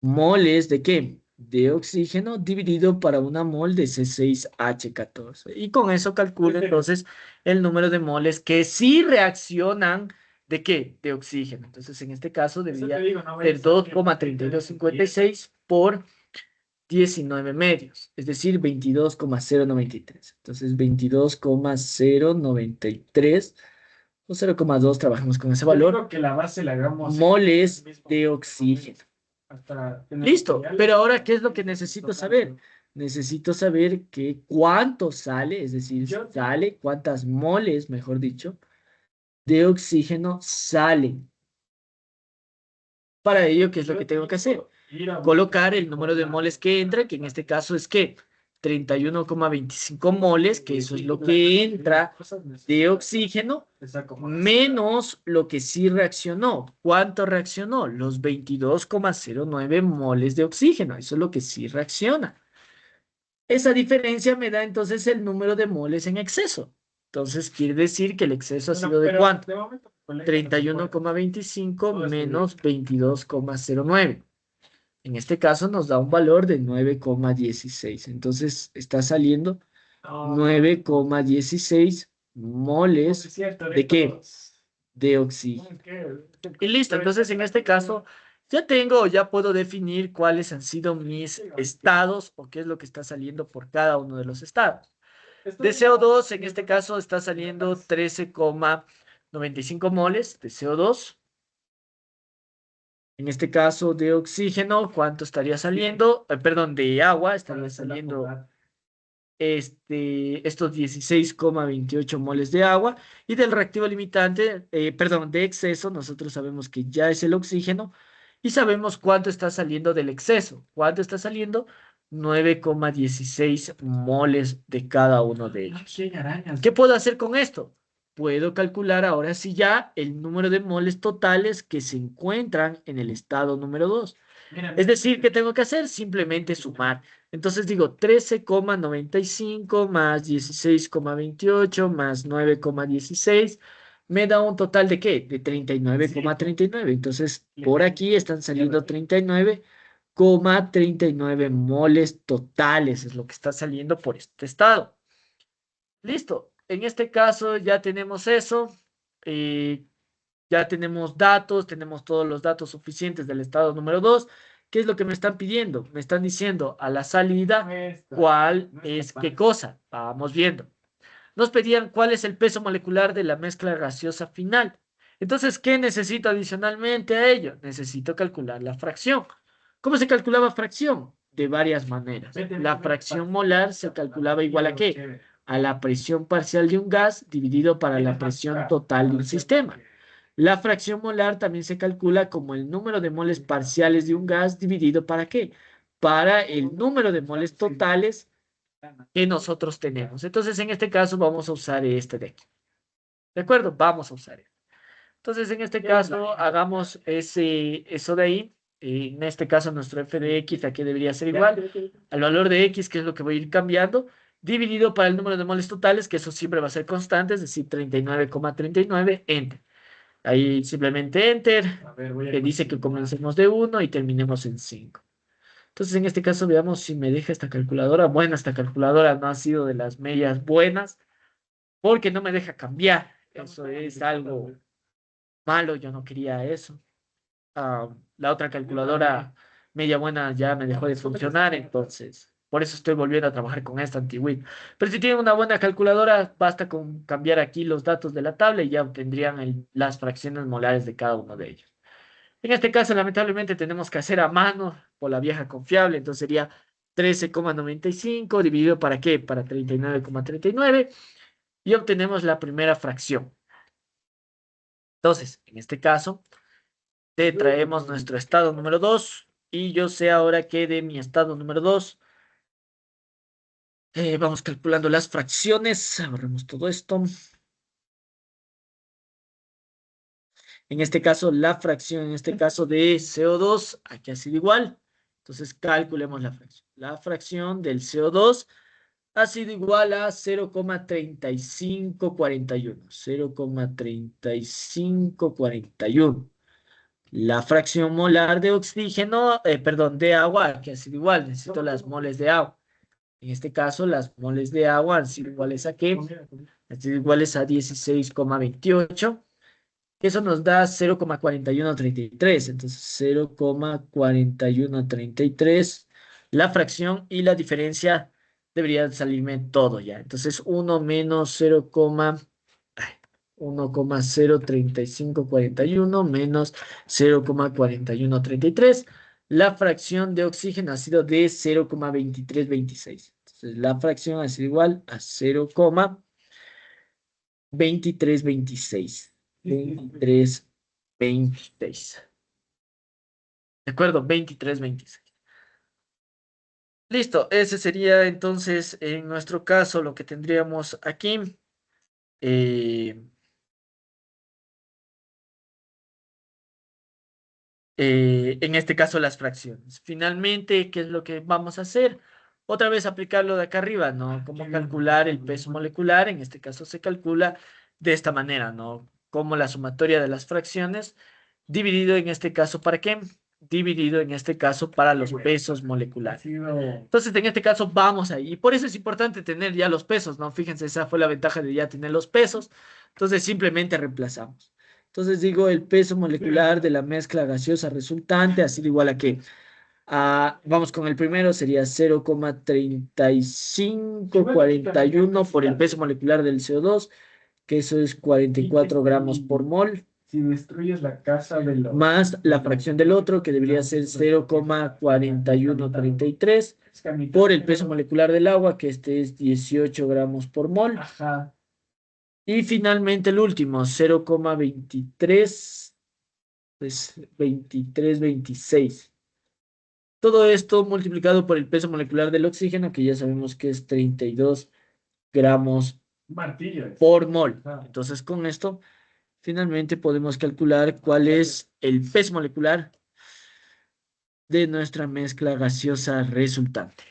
moles ¿de qué? De oxígeno dividido para una mol de C6H14. Y con eso calculo entonces el número de moles que sí reaccionan ¿de qué? De oxígeno. Entonces en este caso debería ser 2,3256 por 19 medios, es decir, 22,093. Entonces 22,093 o 0,2, trabajamos con ese valor. Que la base la hagamos moles de oxígeno. Listo, pero ahora, ¿qué es lo que necesito saber? Necesito saber cuánto sale, es decir, sale, cuántas moles, mejor dicho, de oxígeno salen. Para ello, ¿qué es lo que tengo que hacer? Colocar el número de moles que entra, que en este caso es que 31,25 moles, que eso es lo que entra de oxígeno, menos lo que sí reaccionó. ¿Cuánto reaccionó? Los 22,09 moles de oxígeno. Eso es lo que sí reacciona. Esa diferencia me da entonces el número de moles en exceso. Entonces quiere decir que el exceso ha sido ¿de cuánto? 31,25 menos 22,09. En este caso nos da un valor de 9,16. Entonces está saliendo 9,16 moles ¿de qué? De oxígeno. Y listo. Entonces en este caso ya puedo definir cuáles han sido mis estados o qué es lo que está saliendo por cada uno de los estados. De CO2 en este caso está saliendo 13,95 moles de CO2. En este caso de oxígeno, ¿cuánto estaría saliendo? Perdón, de agua estaría saliendo estos 16,28 moles de agua. Y del reactivo limitante, perdón, de exceso, nosotros sabemos que ya es el oxígeno. Y sabemos cuánto está saliendo del exceso. ¿Cuánto está saliendo? 9,16 moles de cada uno de ellos. ¿Qué puedo hacer con esto? Puedo calcular ahora sí ya el número de moles totales que se encuentran en el estado número 2. Es decir, ¿qué tengo que hacer? Simplemente sumar. Entonces digo 13,95 más 16,28 más 9,16 me da un total de ¿qué? De 39,39. Entonces, por aquí están saliendo 39,39 moles totales. Es lo que está saliendo por este estado. Listo. En este caso ya tenemos eso. Ya tenemos datos, tenemos todos los datos suficientes del estado número 2. ¿Qué es lo que me están pidiendo? Me están diciendo a la salida cuál es qué cosa. Vamos viendo. Nos pedían cuál es el peso molecular de la mezcla gaseosa final. Entonces, ¿qué necesito adicionalmente a ello? Necesito calcular la fracción. ¿Cómo se calculaba fracción? De varias maneras. La fracción molar se calculaba igual a ¿qué? A la presión parcial de un gas dividido para la presión total de un sistema. La fracción molar también se calcula como el número de moles parciales de un gas dividido ¿para qué? Para el número de moles totales que nosotros tenemos. Entonces, en este caso vamos a usar este de aquí. ¿De acuerdo? Vamos a usar eso. Entonces, en este caso, hagamos eso de ahí. En este caso, nuestro f de x aquí debería ser igual al valor de x, que es lo que voy a ir cambiando, dividido para el número de moles totales, que eso siempre va a ser constante, es decir, 39,39, enter. Ahí simplemente enter, A ver, voy a que dice que continuar. comencemos de 1 y terminemos en 5. Entonces, en este caso, veamos si me deja esta calculadora. Bueno, esta calculadora no ha sido de las medias buenas, porque no me deja cambiar. Eso es algo malo, yo no quería eso. La otra calculadora media buena ya me dejó de funcionar, entonces por eso estoy volviendo a trabajar con esta antigüita. Pero si tienen una buena calculadora, basta con cambiar aquí los datos de la tabla y ya obtendrían las fracciones molares de cada uno de ellos. En este caso, lamentablemente, tenemos que hacer a mano por la vieja confiable, entonces sería 13,95 dividido para qué? Para 39,39 y obtenemos la primera fracción. Entonces, en este caso, te traemos nuestro estado número 2 y yo sé ahora que de mi estado número 2 vamos calculando las fracciones, borremos todo esto. En este caso, la fracción, en este caso de CO2, aquí ha sido igual. Entonces, calculemos la fracción. La fracción del CO2 ha sido igual a 0,3541. 0,3541. La fracción molar de oxígeno, perdón, de agua, que ha sido igual, necesito las moles de agua. En este caso, las moles de agua han sido iguales a ¿qué? Han sido iguales a 16,28. Eso nos da 0,4133. Entonces, 0,4133. La fracción y la diferencia debería salirme todo ya. Entonces, 1 menos 1,03541 menos 0,4133. La fracción de oxígeno ha sido de 0,2326. Entonces, la fracción ha sido igual a 0,2326. 2326. ¿De acuerdo? 2326. Listo, ese sería entonces en nuestro caso lo que tendríamos aquí. Eh, en este caso las fracciones. Finalmente, ¿qué es lo que vamos a hacer? Otra vez aplicarlo de acá arriba, ¿no? Cómo calcular el peso molecular. En este caso se calcula de esta manera, ¿no? Como la sumatoria de las fracciones dividido en este caso, ¿para qué? Dividido en este caso para los pesos moleculares. Entonces, en este caso vamos ahí. Y por eso es importante tener ya los pesos, ¿no? Fíjense, esa fue la ventaja de ya tener los pesos. Entonces, simplemente reemplazamos. Entonces digo, el peso molecular de la mezcla gaseosa resultante ha sido igual a qué. Vamos con el primero, sería 0,3541 por el peso molecular del CO2, que eso es 44 gramos por mol, Si destruyes la casa de los... más la fracción del otro, que debería ser 0,4133 por el peso molecular del agua, que este es 18 gramos por mol. Ajá. Y finalmente el último, 0,23, pues 2326. Todo esto multiplicado por el peso molecular del oxígeno, que ya sabemos que es 32 gramos Martillo. por mol. Ajá. Entonces, con esto, finalmente podemos calcular cuál es el peso molecular de nuestra mezcla gaseosa resultante.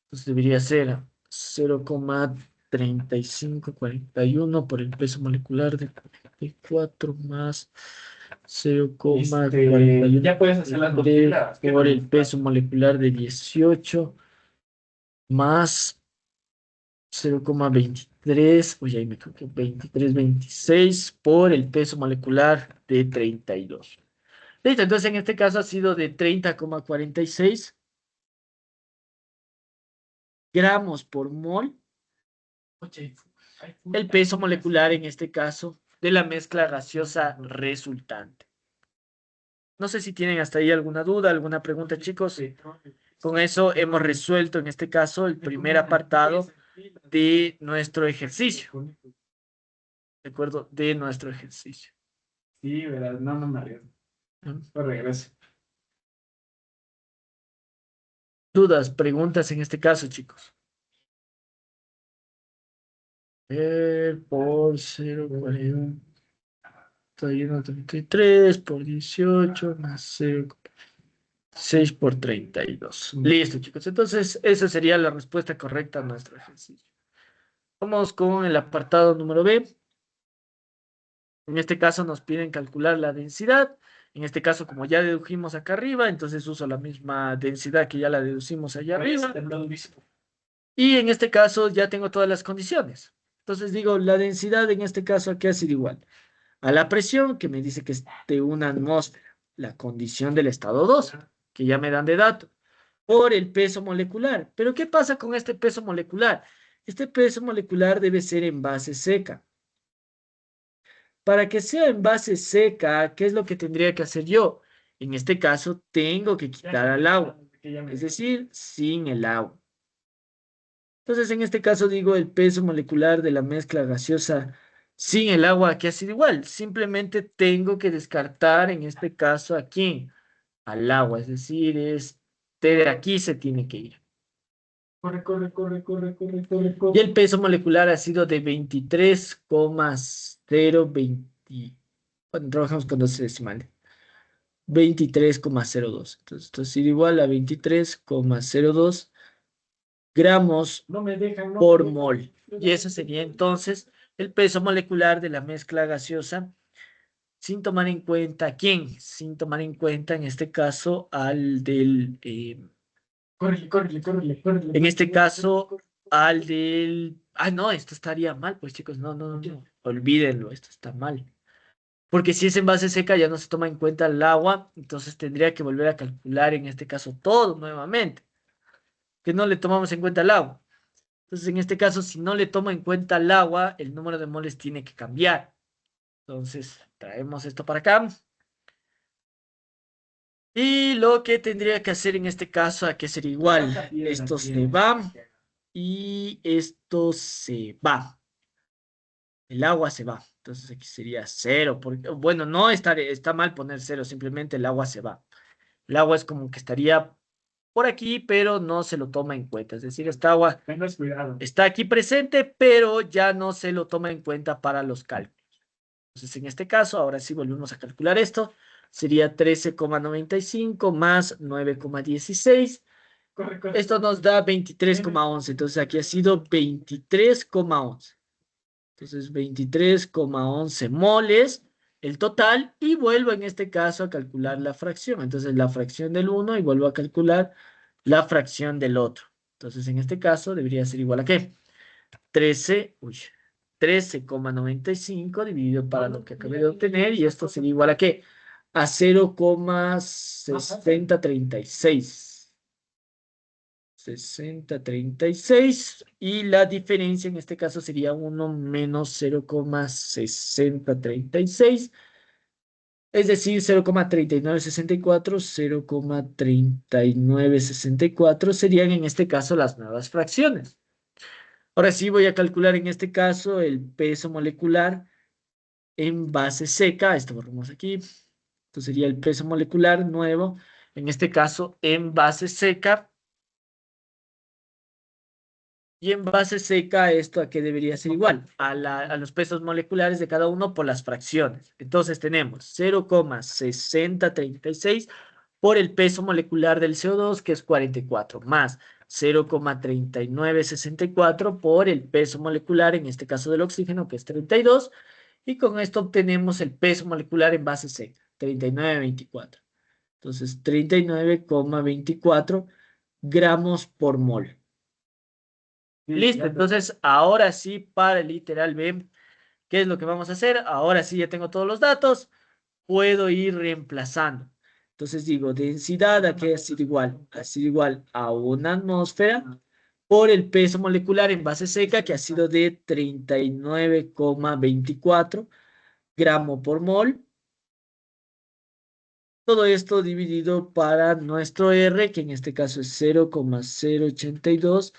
Entonces, debería ser 0,3541 por el peso molecular de 44 más 0,41 Ya puedes hacer las multiplicadas. por el peso molecular de 18 más 0,23, uy, ahí me equivoqué, 2326 por el peso molecular de 32. Listo, entonces en este caso ha sido de 30,46 gramos por mol el peso molecular en este caso de la mezcla gaseosa resultante. No sé si tienen hasta ahí alguna duda, alguna pregunta, chicos. Con eso hemos resuelto en este caso el primer apartado de nuestro ejercicio. ¿De acuerdo? De nuestro ejercicio. Sí, ¿verdad? No, no me arriesgo. ¿No? Pues regreso. Dudas, preguntas en este caso, chicos. Por 0,4133 por 18 más 0,6 por 32. Listo, chicos. Entonces, esa sería la respuesta correcta a nuestro ejercicio. Vamos con el apartado número B. En este caso nos piden calcular la densidad. En este caso, como ya dedujimos acá arriba, entonces uso la misma densidad que ya la deducimos allá arriba. Y en este caso ya tengo todas las condiciones. Entonces digo, la densidad en este caso aquí ha sido igual a la presión, que me dice que es de una atmósfera, la condición del estado 2, que ya me dan de dato, por el peso molecular. Pero ¿qué pasa con este peso molecular? Este peso molecular debe ser en base seca. Para que sea en base seca, ¿qué es lo que tendría que hacer yo? En este caso, tengo que quitar al agua, es decir, sin el agua. Entonces, en este caso digo el peso molecular de la mezcla gaseosa sin el agua, que ha sido igual. Simplemente tengo que descartar, en este caso, ¿a quién? Al agua, es decir, este de aquí se tiene que ir. Corre, corre, corre, corre, corre, corre, Y corre. el peso molecular ha sido de 23,020. Bueno, trabajamos con 12 decimales. 23,02. Entonces, esto ha sido igual a 23,02 gramos No me dejan, no por me dejan. mol. Y ese sería entonces el peso molecular de la mezcla gaseosa, sin tomar en cuenta quién, sin tomar en cuenta en este caso al del, Córrele, córrele, córrele, córrele. en este caso al del, no, esto estaría mal, pues chicos, no, no, no, olvídenlo, esto está mal. Porque si es en base seca ya no se toma en cuenta el agua, entonces tendría que volver a calcular en este caso todo nuevamente, que no le tomamos en cuenta el agua. Entonces, en este caso, si no le tomo en cuenta el agua, el número de moles tiene que cambiar. Entonces, traemos esto para acá. Y lo que tendría que hacer en este caso, a que sería igual. Esto se va y esto se va. El agua se va. Entonces, aquí sería cero. Porque, bueno, no está mal poner cero, simplemente el agua se va. El agua es como que estaría por aquí, pero no se lo toma en cuenta. Es decir, esta agua Tengas cuidado. está aquí presente, pero ya no se lo toma en cuenta para los cálculos. Entonces, en este caso, ahora sí volvemos a calcular esto. Sería 13,95 más 9,16. Corre, corre. Esto nos da 23,11. Entonces, aquí ha sido 23,11. Entonces, 23,11 moles el total. Y vuelvo en este caso a calcular la fracción. Entonces, la fracción del uno y vuelvo a calcular la fracción del otro. Entonces, en este caso, debería ser igual a ¿qué? 13,95 dividido para lo que acabé de obtener, y esto sería igual a ¿qué? A 0,6036. 6036, y la diferencia en este caso sería 1 menos 0,6036, es decir, 0,3964, 0,3964 serían en este caso las nuevas fracciones. Ahora sí voy a calcular en este caso el peso molecular en base seca. Esto borramos aquí. Esto sería el peso molecular nuevo. En este caso en base seca. Y en base seca, ¿esto a qué debería ser igual? A los pesos moleculares de cada uno por las fracciones. Entonces tenemos 0,6036 por el peso molecular del CO2, que es 44, más 0,3964 por el peso molecular, en este caso del oxígeno, que es 32. Y con esto obtenemos el peso molecular en base seca, 39,24. Entonces, 39,24 gramos por mol. Listo, entonces ahora sí para el literal B, ¿qué es lo que vamos a hacer? Ahora sí ya tengo todos los datos, puedo ir reemplazando. Entonces digo, densidad aquí ha sido igual a una atmósfera por el peso molecular en base seca, que ha sido de 39,24 gramos por mol. Todo esto dividido para nuestro R, que en este caso es 0,082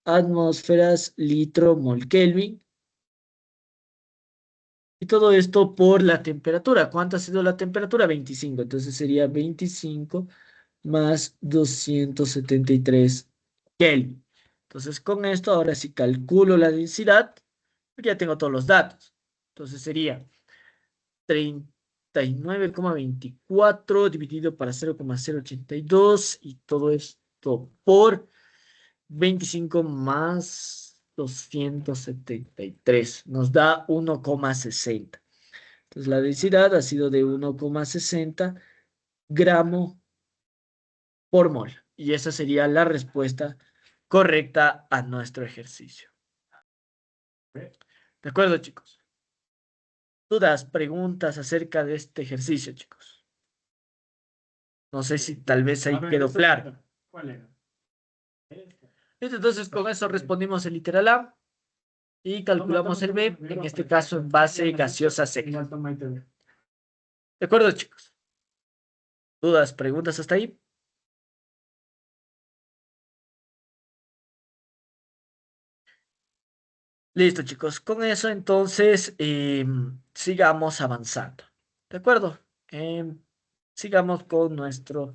atmósferas litro mol Kelvin. Y todo esto por la temperatura. ¿Cuánto ha sido la temperatura? 25. Entonces sería 25 más 273 Kelvin. Entonces con esto ahora sí calculo la densidad. Porque ya tengo todos los datos. Entonces sería 39,24 dividido para 0,082 y todo esto por 25 más 273. Nos da 1,60. Entonces la densidad ha sido de 1,60 gramo por mol. Y esa sería la respuesta correcta a nuestro ejercicio. ¿De acuerdo, chicos? ¿Dudas, preguntas acerca de este ejercicio, chicos? No sé si tal vez ahí quedó claro. ¿Cuál era? Esta. Listo, entonces con eso respondimos el literal A y calculamos el B, en este caso en base gaseosa seca. ¿De acuerdo, chicos? ¿Dudas, preguntas hasta ahí? Listo, chicos. Con eso, entonces, sigamos avanzando. ¿De acuerdo? Sigamos con nuestras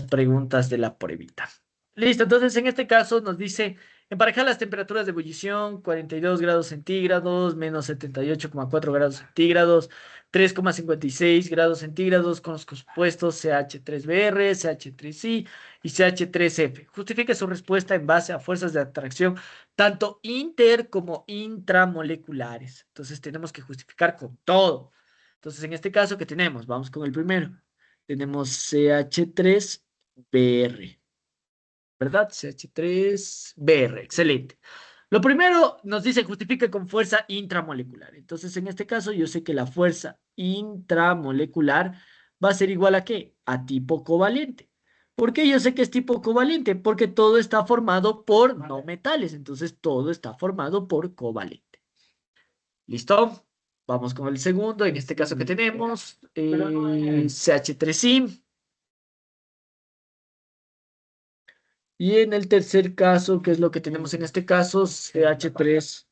preguntas de la pruebita. Listo, entonces en este caso nos dice emparejar las temperaturas de ebullición, 42 grados centígrados, menos 78,4 grados centígrados, 3,56 grados centígrados con los compuestos CH3Br, CH3I y CH3F. Justifique su respuesta en base a fuerzas de atracción tanto inter como intramoleculares. Entonces tenemos que justificar con todo. Entonces en este caso, ¿qué tenemos? Vamos con el primero. Tenemos CH3Br. ¿Verdad? CH3Br, excelente. Lo primero nos dice justifica con fuerza intramolecular. Entonces, en este caso, yo sé que la fuerza intramolecular va a ser igual a ¿qué? A tipo covalente. ¿Por qué yo sé que es tipo covalente? Porque todo está formado por no metales. Entonces, todo está formado por covalente. ¿Listo? Vamos con el segundo. En este caso que tenemos, CH3I. Y en el tercer caso, ¿qué es lo que tenemos en este caso? CH3F.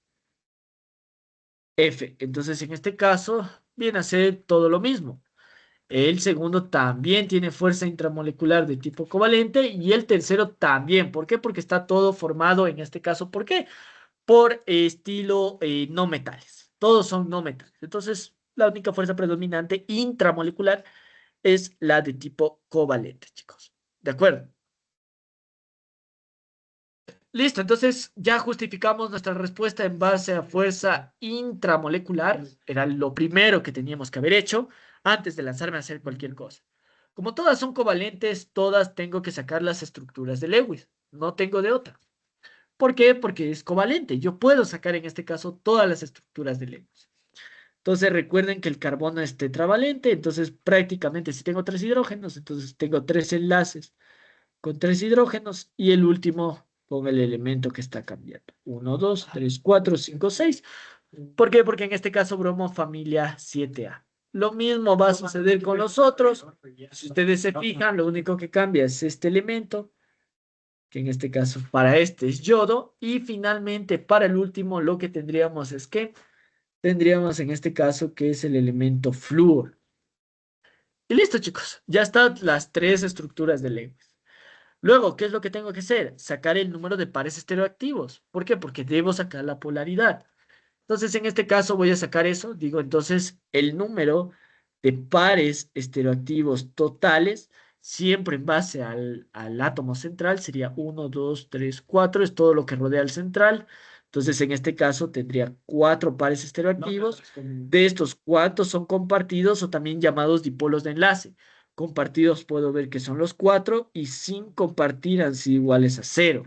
Entonces, en este caso, viene a ser todo lo mismo. El segundo también tiene fuerza intramolecular de tipo covalente y el tercero también. ¿Por qué? Porque está todo formado en este caso. ¿Por qué? Por estilo no metales. Todos son no metales. Entonces, la única fuerza predominante intramolecular es la de tipo covalente, chicos. ¿De acuerdo? Listo, entonces ya justificamos nuestra respuesta en base a fuerza intramolecular. Era lo primero que teníamos que haber hecho antes de lanzarme a hacer cualquier cosa. Como todas son covalentes, todas tengo que sacar las estructuras de Lewis. No tengo de otra. ¿Por qué? Porque es covalente. Yo puedo sacar en este caso todas las estructuras de Lewis. Entonces recuerden que el carbono es tetravalente, entonces prácticamente si tengo tres hidrógenos, entonces tengo tres enlaces con tres hidrógenos y el último con el elemento que está cambiando. 1, 2, 3, 4, 5, 6. ¿Por qué? Porque en este caso bromo familia 7A. Lo mismo va a suceder con los otros. Si ustedes se fijan, lo único que cambia es este elemento, que en este caso para este es yodo. Y finalmente para el último lo que tendríamos es que tendríamos en este caso que es el elemento flúor. Y listo, chicos. Ya están las tres estructuras de Lewis. Luego, ¿qué es lo que tengo que hacer? Sacar el número de pares estereoactivos. ¿Por qué? Porque debo sacar la polaridad. Entonces, en este caso voy a sacar eso. Digo, entonces, el número de pares estereoactivos totales, siempre en base al átomo central, sería 1, 2, 3, 4. Es todo lo que rodea al central. Entonces, en este caso, tendría 4 pares estereoactivos. De estos, ¿cuántos son compartidos o también llamados dipolos de enlace? Compartidos puedo ver que son los 4 y sin compartir han sido iguales a 0.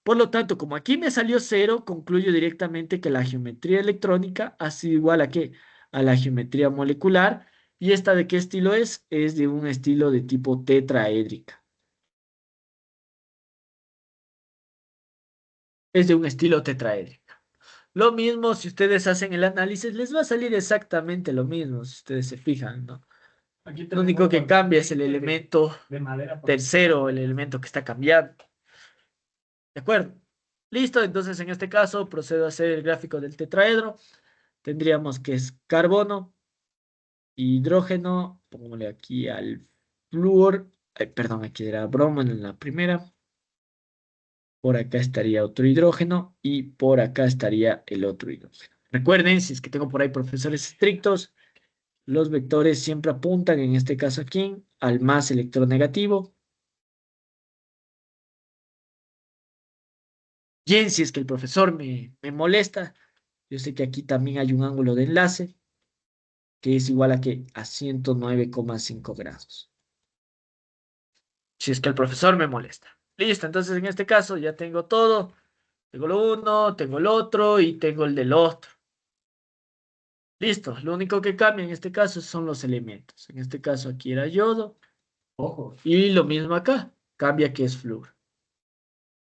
Por lo tanto, como aquí me salió 0, concluyo directamente que la geometría electrónica ha sido igual a ¿qué? A la geometría molecular. ¿Y esta de qué estilo es? Es de un estilo de tipo tetraédrica. Es de un estilo tetraédrica. Lo mismo, si ustedes hacen el análisis, les va a salir exactamente lo mismo, si ustedes se fijan, ¿no? Lo único que cambia es el elemento tercero, el elemento que está cambiando. ¿De acuerdo? Listo, entonces en este caso procedo a hacer el gráfico del tetraedro. Tendríamos que es carbono, hidrógeno, pongámosle aquí al flúor, perdón, aquí era bromo en la primera. por acá estaría otro hidrógeno y por acá estaría el otro hidrógeno. Recuerden, si es que tengo por ahí profesores estrictos, los vectores siempre apuntan, en este caso aquí, al más electronegativo. Bien, si es que el profesor me molesta, yo sé que aquí también hay un ángulo de enlace que es igual a que a 109,5 grados. Si es que el profesor me molesta. Listo, entonces en este caso ya tengo todo. Tengo lo uno, tengo el otro y tengo el del otro. Listo, lo único que cambia en este caso son los elementos. En este caso aquí era yodo. Ojo. Y lo mismo acá, cambia que es flúor.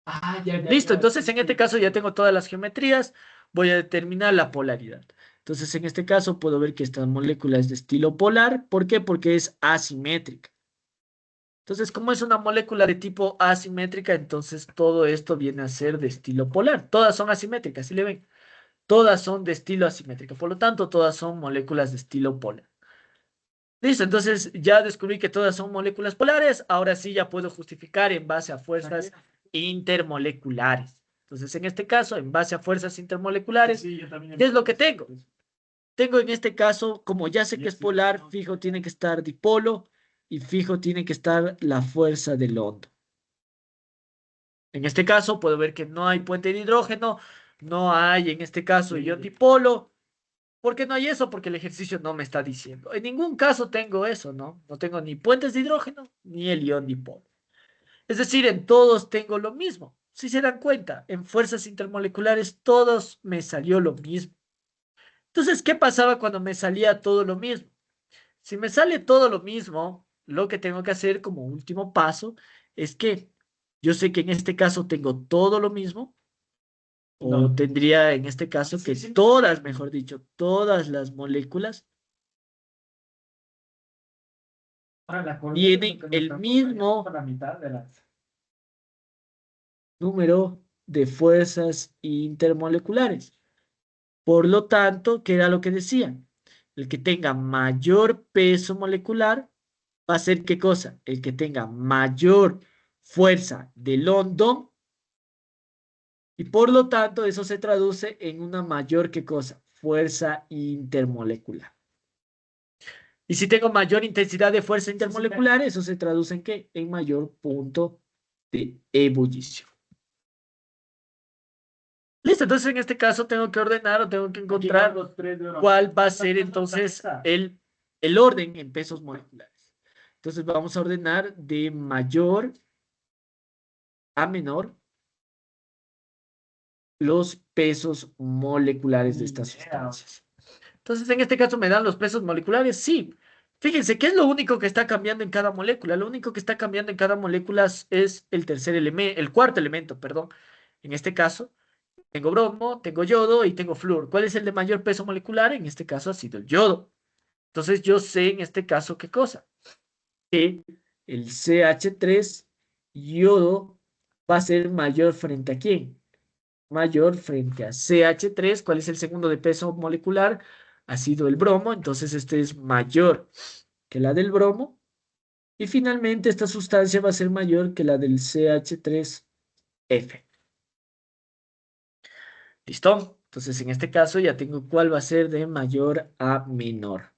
Ah, ya, ya, Listo, ya. entonces en este caso ya tengo todas las geometrías. Voy a determinar la polaridad. Entonces en este caso puedo ver que esta molécula es de estilo polar. ¿Por qué? Porque es asimétrica. Entonces, como es una molécula de tipo asimétrica, entonces todo esto viene a ser de estilo polar. Todas son asimétricas, ¿sí le ven? Todas son de estilo asimétrico. Por lo tanto, todas son moléculas de estilo polar. Listo, entonces ya descubrí que todas son moléculas polares. Ahora sí ya puedo justificar en base a fuerzas intermoleculares. Entonces, en este caso, en base a fuerzas intermoleculares, Sí, yo también. ¿qué es lo que tengo? Tengo en este caso, como ya sé que es polar, fijo tiene que estar dipolo y fijo tiene que estar la fuerza del hondo. En este caso puedo ver que no hay puente de hidrógeno, no hay en este caso ion dipolo. ¿Por qué no hay eso? Porque el ejercicio no me está diciendo. En ningún caso tengo eso, ¿no? No tengo ni puentes de hidrógeno ni el ion dipolo. Es decir, en todos tengo lo mismo. Si se dan cuenta, en fuerzas intermoleculares todos me salió lo mismo. Entonces, ¿qué pasaba cuando me salía todo lo mismo? Si me sale todo lo mismo, lo que tengo que hacer como último paso es que yo sé que en este caso tengo todo lo mismo, o No. tendría en este caso que Sí, sí. todas, mejor dicho, todas las moléculas Ahora la cordura tienen el mismo por la mitad de las. número de fuerzas intermoleculares. Por lo tanto, ¿qué era lo que decían? El que tenga mayor peso molecular va a ser ¿qué cosa? El que tenga mayor fuerza de London y por lo tanto eso se traduce en una mayor ¿qué cosa? Fuerza intermolecular. Y si tengo mayor intensidad de fuerza intermolecular, eso se traduce en ¿qué? En mayor punto de ebullición. Listo, entonces en este caso tengo que ordenar o tengo que encontrar cuál va a ser entonces el orden en pesos moleculares. Entonces vamos a ordenar de mayor a menor los pesos moleculares de estas sustancias. Entonces en este caso me dan los pesos moleculares, sí. Fíjense, ¿qué es lo único que está cambiando en cada molécula? Lo único que está cambiando en cada molécula es el tercer elemento, el cuarto elemento, perdón. En este caso, tengo bromo, tengo yodo y tengo flúor. ¿Cuál es el de mayor peso molecular? En este caso ha sido el yodo. Entonces yo sé en este caso qué cosa. Que el CH3 yodo va a ser mayor frente a quién. Mayor frente a CH3. ¿Cuál es el segundo de peso molecular? Ha sido el bromo. Entonces este es mayor que la del bromo. Y finalmente esta sustancia va a ser mayor que la del CH3F. ¿Listo? Entonces, en este caso ya tengo cuál va a ser de mayor a menor.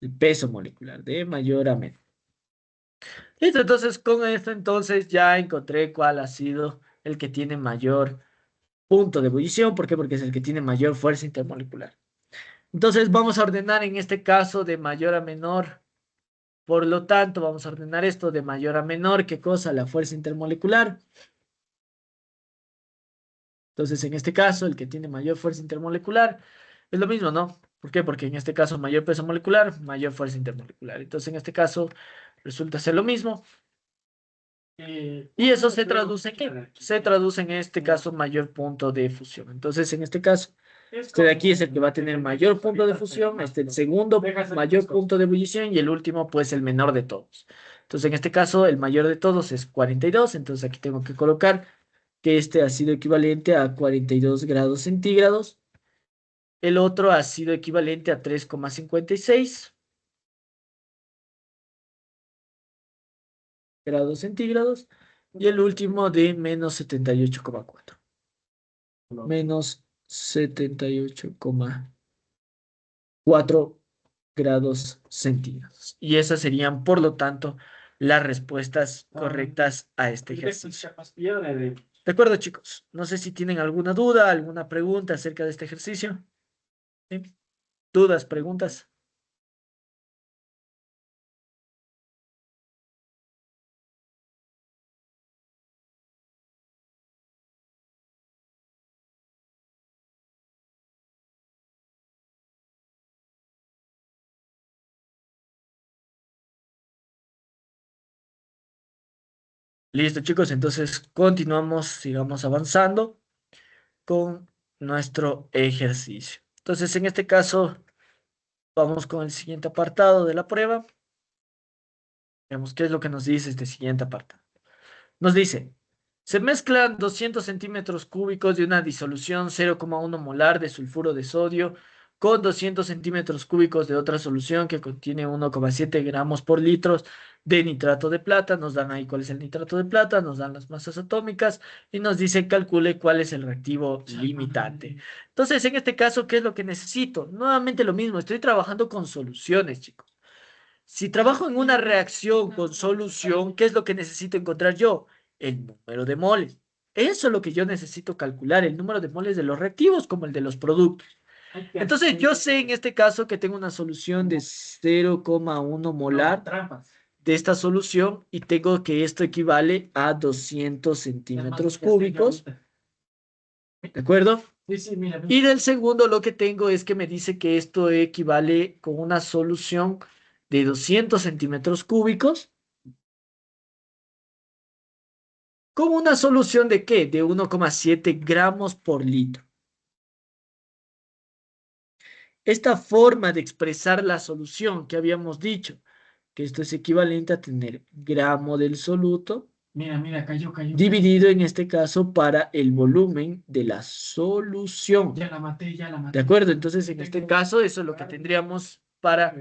El peso molecular, de mayor a menor. Listo, entonces con esto entonces ya encontré cuál ha sido el que tiene mayor punto de ebullición. ¿Por qué? Porque es el que tiene mayor fuerza intermolecular. Entonces vamos a ordenar en este caso de mayor a menor. Por lo tanto, vamos a ordenar esto de mayor a menor. ¿Qué cosa? La fuerza intermolecular. Entonces, en este caso, el que tiene mayor fuerza intermolecular es lo mismo, ¿no? ¿Por qué? Porque en este caso, mayor peso molecular, mayor fuerza intermolecular. Entonces, en este caso, resulta ser lo mismo. Y eso se traduce en ¿qué? Se traduce en este caso mayor punto de fusión. Entonces, en este caso, este de aquí es el que va a tener mayor punto de fusión, este el segundo mayor punto de ebullición y el último, pues, el menor de todos. Entonces, en este caso, el mayor de todos es 42. Entonces, aquí tengo que colocar que este ha sido equivalente a 42 grados centígrados. El otro ha sido equivalente a 3,56 grados centígrados. Y el último de menos 78,4. Menos 78,4 grados centígrados. Y esas serían, por lo tanto, las respuestas correctas a este ejercicio. De acuerdo, chicos. No sé si tienen alguna duda, alguna pregunta acerca de este ejercicio. ¿Sí? ¿Dudas, preguntas? Listo, chicos. Entonces, continuamos, sigamos avanzando con nuestro ejercicio. Entonces, en este caso, vamos con el siguiente apartado de la prueba. Veamos qué es lo que nos dice este siguiente apartado. Nos dice, se mezclan 200 centímetros cúbicos de una disolución 0,1 molar de sulfuro de sodio con 200 centímetros cúbicos de otra solución que contiene 1,7 gramos por litro de nitrato de plata. Nos dan ahí cuál es el nitrato de plata, nos dan las masas atómicas y nos dice calcule cuál es el reactivo limitante. Entonces, en este caso, ¿qué es lo que necesito? Nuevamente lo mismo, estoy trabajando con soluciones, chicos. Si trabajo en una reacción con solución, ¿qué es lo que necesito encontrar yo? El número de moles. Eso es lo que yo necesito calcular, el número de moles de los reactivos como el de los productos. Entonces, yo sé en este caso que tengo una solución de 0,1 molar de esta solución y tengo que esto equivale a 200 centímetros cúbicos. ¿De acuerdo? Sí, sí, mira. Y del segundo lo que tengo es que me dice que esto equivale con una solución de 200 centímetros cúbicos. ¿Con una solución de qué? De 1,7 gramos por litro. Esta forma de expresar la solución que habíamos dicho, que esto es equivalente a tener gramo del soluto. Mira, cayó. Dividido en este caso para el volumen de la solución. Ya la maté. ¿De acuerdo? Entonces, en este caso, eso es lo que tendríamos para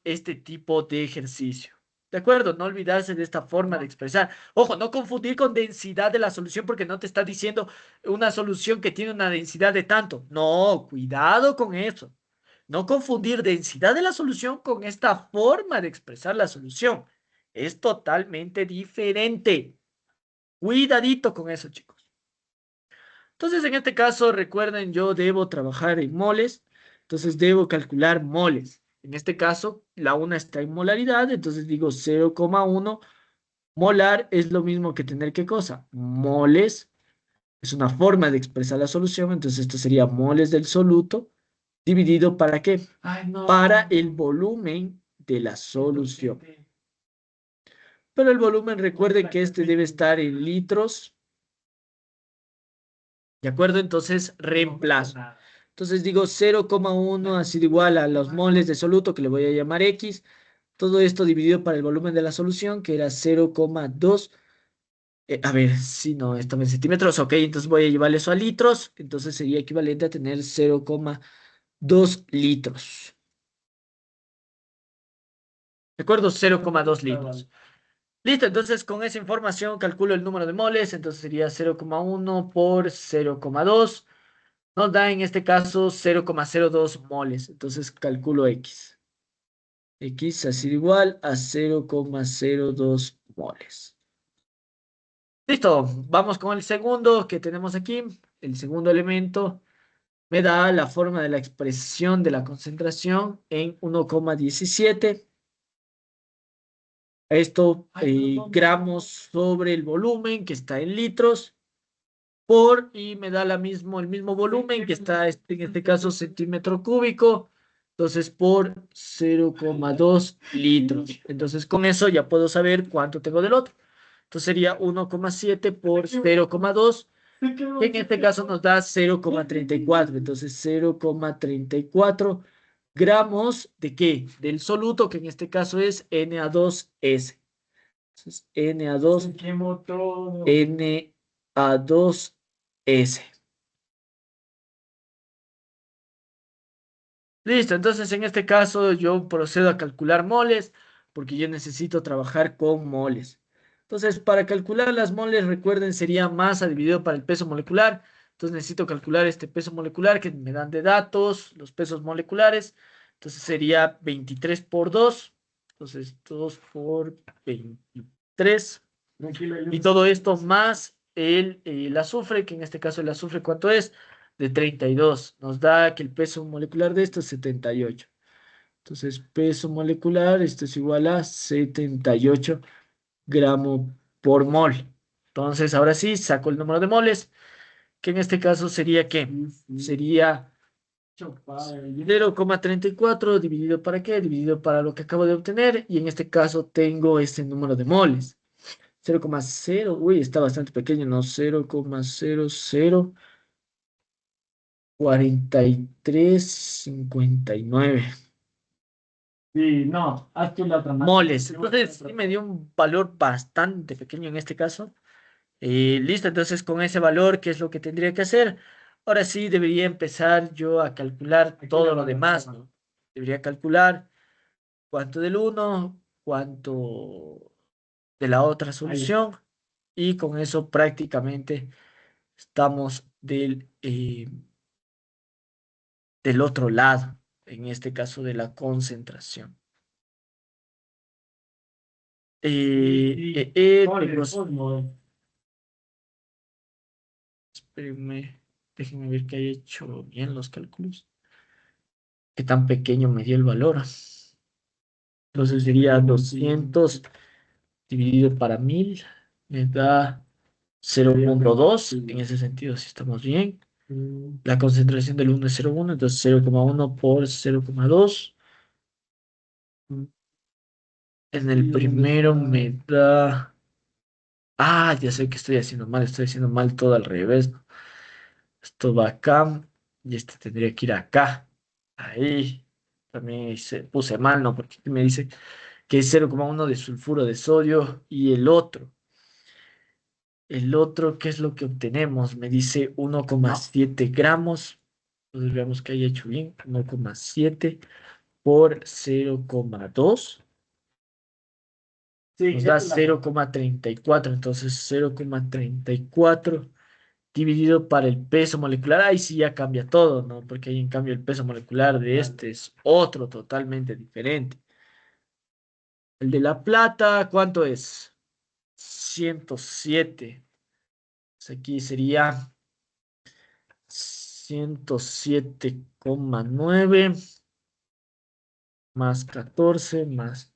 este tipo de ejercicio. ¿De acuerdo? No olvidarse de esta forma de expresar. Ojo, no confundir con densidad de la solución porque no te está diciendo una solución que tiene una densidad de tanto. No, cuidado con eso. No confundir densidad de la solución con esta forma de expresar la solución. Es totalmente diferente. Cuidadito con eso, chicos. Entonces, en este caso, recuerden, yo debo trabajar en moles, entonces debo calcular moles. En este caso, la una está en molaridad, entonces digo 0,1 molar es lo mismo que tener ¿qué cosa? Moles, es una forma de expresar la solución, entonces esto sería moles del soluto, dividido ¿para qué? Ay, no. Para el volumen de la solución. Pero el volumen, recuerden que este debe estar en litros. ¿De acuerdo? Entonces, reemplazo. Entonces digo 0,1 ha sido igual a los moles de soluto, que le voy a llamar X. Todo esto dividido para el volumen de la solución, que era 0,2. A ver, si no, estaba en centímetros. Ok, entonces voy a llevarle eso a litros. Entonces sería equivalente a tener 0,2 litros. ¿De acuerdo? 0,2 litros. Listo, entonces con esa información calculo el número de moles. Entonces sería 0,1 por 0,2. Nos da en este caso 0,02 moles. Entonces calculo X. X ha sido igual a 0,02 moles. Listo, vamos con el segundo que tenemos aquí. El segundo elemento me da la forma de la expresión de la concentración en 1,17. Esto gramos sobre el volumen que está en litros y me da el mismo volumen que está en este caso centímetro cúbico, entonces por 0,2 litros. Entonces con eso ya puedo saber cuánto tengo del otro. Entonces sería 1,7 por 0,2, que en este caso nos da 0,34. Entonces 0,34 gramos de ¿qué? Del soluto, que en este caso es Na2S. Entonces Na2, Na2S. Listo, entonces en este caso yo procedo a calcular moles porque yo necesito trabajar con moles. Entonces, para calcular las moles, recuerden, sería masa dividido para el peso molecular. Entonces, necesito calcular este peso molecular que me dan de datos, los pesos moleculares. Entonces, sería 23 por 2. Entonces, 2 por 23. Y todo esto más el azufre, que en este caso el azufre, ¿cuánto es? De 32. Nos da que el peso molecular de esto es 78. Entonces, peso molecular, esto es igual a 78 gramos por mol. Entonces, ahora sí, saco el número de moles, que en este caso sería ¿qué? Sería 0,34 dividido para qué? Dividido para lo que acabo de obtener, y en este caso tengo este número de moles. 0,0, uy, está bastante pequeño, ¿no? 0,004359 Sí, no, haz tú la otra moles. Entonces, sí me dio un valor bastante pequeño en este caso. Listo, entonces con ese valor, ¿qué es lo que tendría que hacer? Ahora sí debería empezar yo a calcular todo lo demás, ¿no? Debería calcular cuánto del uno, cuánto de la otra solución, y con eso prácticamente estamos del otro lado, en este caso de la concentración. Espérenme, déjenme ver que haya hecho bien los cálculos. Qué tan pequeño me dio el valor. Entonces sería 200 dividido para 1000, me da 0,2. En ese sentido, si estamos bien. La concentración del uno es 0,1, entonces 0,1 por 0,2. En el primero me da... Ah, ya sé que estoy haciendo mal todo al revés, ¿no? Esto va acá y este tendría que ir acá. Ahí. También puse mal, ¿no? Porque aquí me dice que es 0,1 de sulfuro de sodio, y el otro, ¿qué es lo que obtenemos? Me dice 1,7 gramos. Entonces veamos que haya hecho bien. 1,7 por 0,2. Sí, Nos da 0,34. Entonces 0,34 dividido para el peso molecular. Ahí sí ya cambia todo, ¿no? Porque ahí en cambio el peso molecular de este es otro totalmente diferente. El de la plata, ¿cuánto es? 107. Pues aquí sería 107,9 más 14 más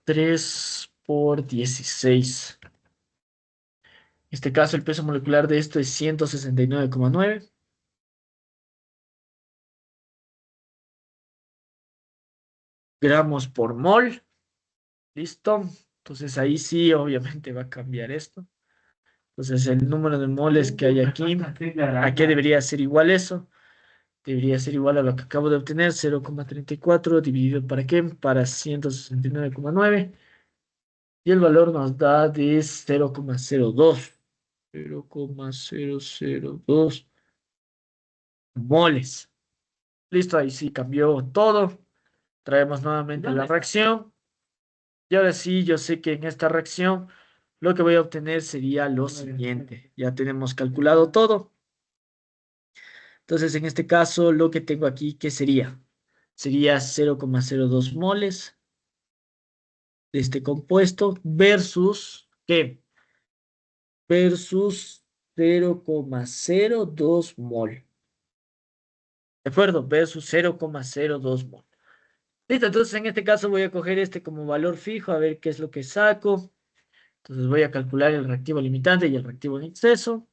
3 por 16. En este caso, el peso molecular de esto es 169,9 gramos por mol. ¿Listo? Entonces ahí sí, obviamente va a cambiar esto. Entonces el número de moles que hay aquí, ¿a qué debería ser igual eso? Debería ser igual a lo que acabo de obtener, 0,34 dividido ¿para qué? Para 169,9. Y el valor nos da de 0,02. 0,002 moles. Listo, ahí sí cambió todo. Traemos nuevamente la reacción. Y ahora sí, yo sé que en esta reacción lo que voy a obtener sería lo siguiente. Ya tenemos calculado todo. Entonces, en este caso, lo que tengo aquí, ¿qué sería? Sería 0,02 moles de este compuesto versus, ¿qué? Versus 0,02 mol. ¿De acuerdo? Versus 0,02 mol. Listo, entonces en este caso voy a coger este como valor fijo, a ver qué es lo que saco. Entonces voy a calcular el reactivo limitante y el reactivo en exceso.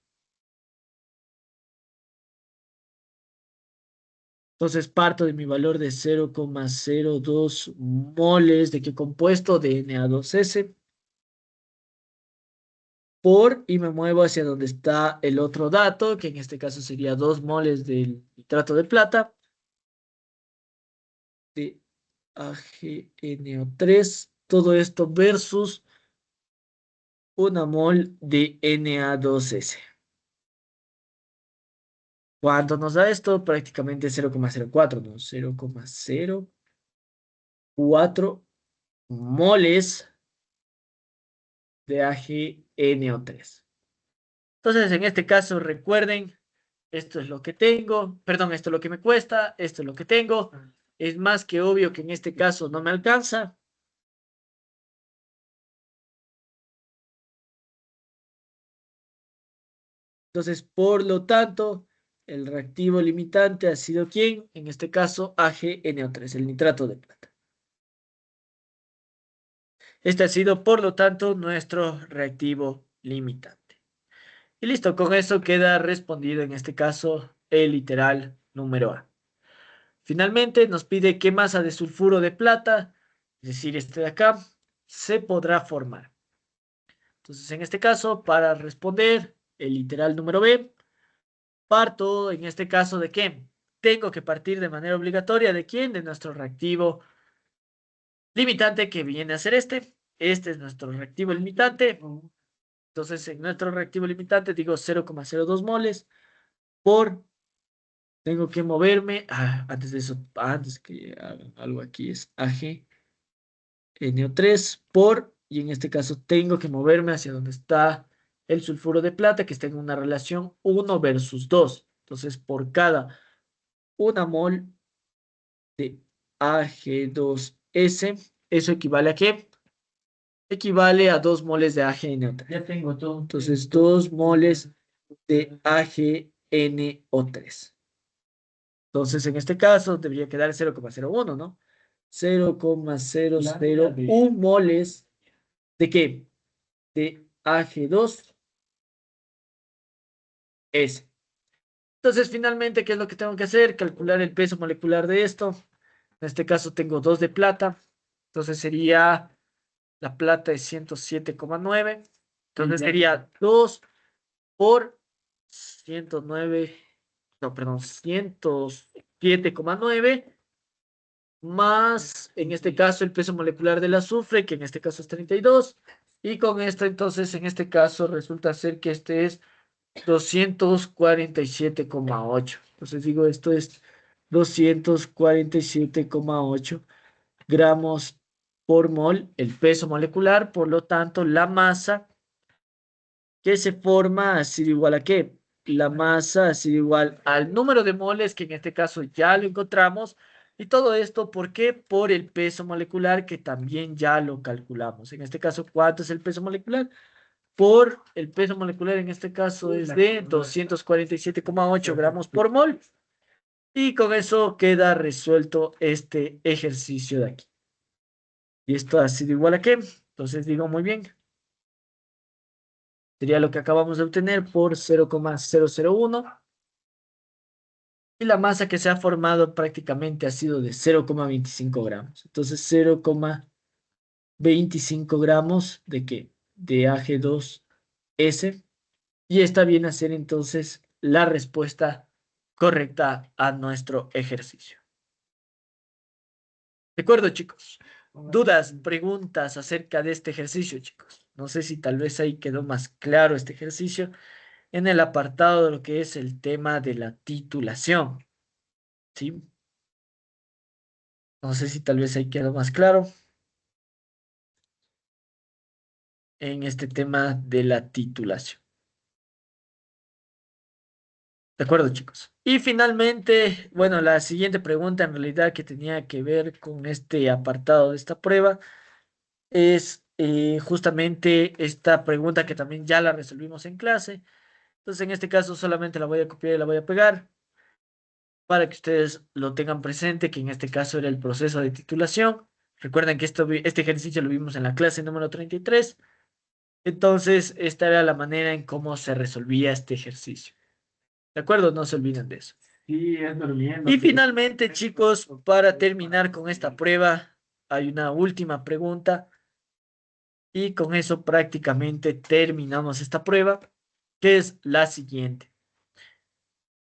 Entonces parto de mi valor de 0,02 moles de qué compuesto de Na2S y me muevo hacia donde está el otro dato, que en este caso sería 2 moles del nitrato de plata de AgNO3, todo esto versus 1 mol de Na2S. ¿Cuánto nos da esto? Prácticamente 0,04, ¿no? 0,04 moles de AgNO3. Entonces, en este caso, recuerden, esto es lo que tengo, perdón, esto es lo que me cuesta, esto es lo que tengo. Es más que obvio que en este caso no me alcanza. Entonces, por lo tanto, el reactivo limitante ha sido ¿quién? En este caso, AgNO3, el nitrato de plata. Este ha sido, por lo tanto, nuestro reactivo limitante. Y listo, con eso queda respondido en este caso el literal número A. Finalmente nos pide qué masa de sulfuro de plata, es decir, este de acá, se podrá formar. Entonces, en este caso, para responder el literal número B, parto en este caso de qué? Tengo que partir de manera obligatoria de quién? De nuestro reactivo limitante que viene a ser este. Este es nuestro reactivo limitante. Entonces, en nuestro reactivo limitante digo 0,02 moles por, tengo que moverme, antes de eso, antes que haga algo aquí es AgNO3 por, y en este caso tengo que moverme hacia donde está el sulfuro de plata, que está en una relación 1 versus 2. Entonces, por cada 1 mol de Ag2S, ¿eso equivale a qué? Equivale a 2 moles de AgNO3. Ya tengo todo. Entonces, 2 moles de AgNO3. Entonces, en este caso, debería quedar 0,01, ¿no? 0,001 moles ¿de qué? De Ag2S. Entonces, finalmente, ¿qué es lo que tengo que hacer? Calcular el peso molecular de esto. En este caso, tengo 2 de plata. Entonces, sería, la plata es 107,9. Entonces, sería 2 por 109, no, perdón, 107,9 más, en este caso, el peso molecular del azufre, que en este caso es 32. Y con esto, entonces, en este caso, resulta ser que este es 247,8. Entonces digo, esto es 247,8 gramos por mol, el peso molecular. Por lo tanto, la masa que se forma ha sido igual a ¿qué? La masa ha sido igual al número de moles, que en este caso ya lo encontramos. Y todo esto, ¿por qué? Por el peso molecular, que también ya lo calculamos. En este caso, ¿cuánto es el peso molecular? Por el peso molecular, en este caso es de 247,8 gramos por mol. Y con eso queda resuelto este ejercicio de aquí. Y esto ha sido igual a ¿qué? Entonces digo muy bien. Sería lo que acabamos de obtener por 0,001. Y la masa que se ha formado prácticamente ha sido de 0,25 gramos. Entonces 0,25 gramos de ¿qué? De Ag2S. Y esta viene a ser entonces la respuesta correcta a nuestro ejercicio. ¿De acuerdo, chicos? ¿Dudas, preguntas acerca de este ejercicio, chicos? No sé si tal vez ahí quedó más claro este ejercicio en el apartado de lo que es el tema de la titulación, ¿sí? No sé si tal vez ahí quedó más claro en este tema de la titulación. De acuerdo, chicos. Y finalmente, bueno, la siguiente pregunta en realidad que tenía que ver con este apartado de esta prueba es justamente esta pregunta que también ya la resolvimos en clase. Entonces, en este caso solamente la voy a copiar y la voy a pegar para que ustedes lo tengan presente, que en este caso era el proceso de titulación. Recuerden que este ejercicio lo vimos en la clase número 33. Entonces, esta era la manera en cómo se resolvía este ejercicio. ¿De acuerdo? No se olviden de eso. Sí, es durmiendo. Y finalmente, chicos, para terminar con esta prueba, hay una última pregunta. Y con eso prácticamente terminamos esta prueba, que es la siguiente.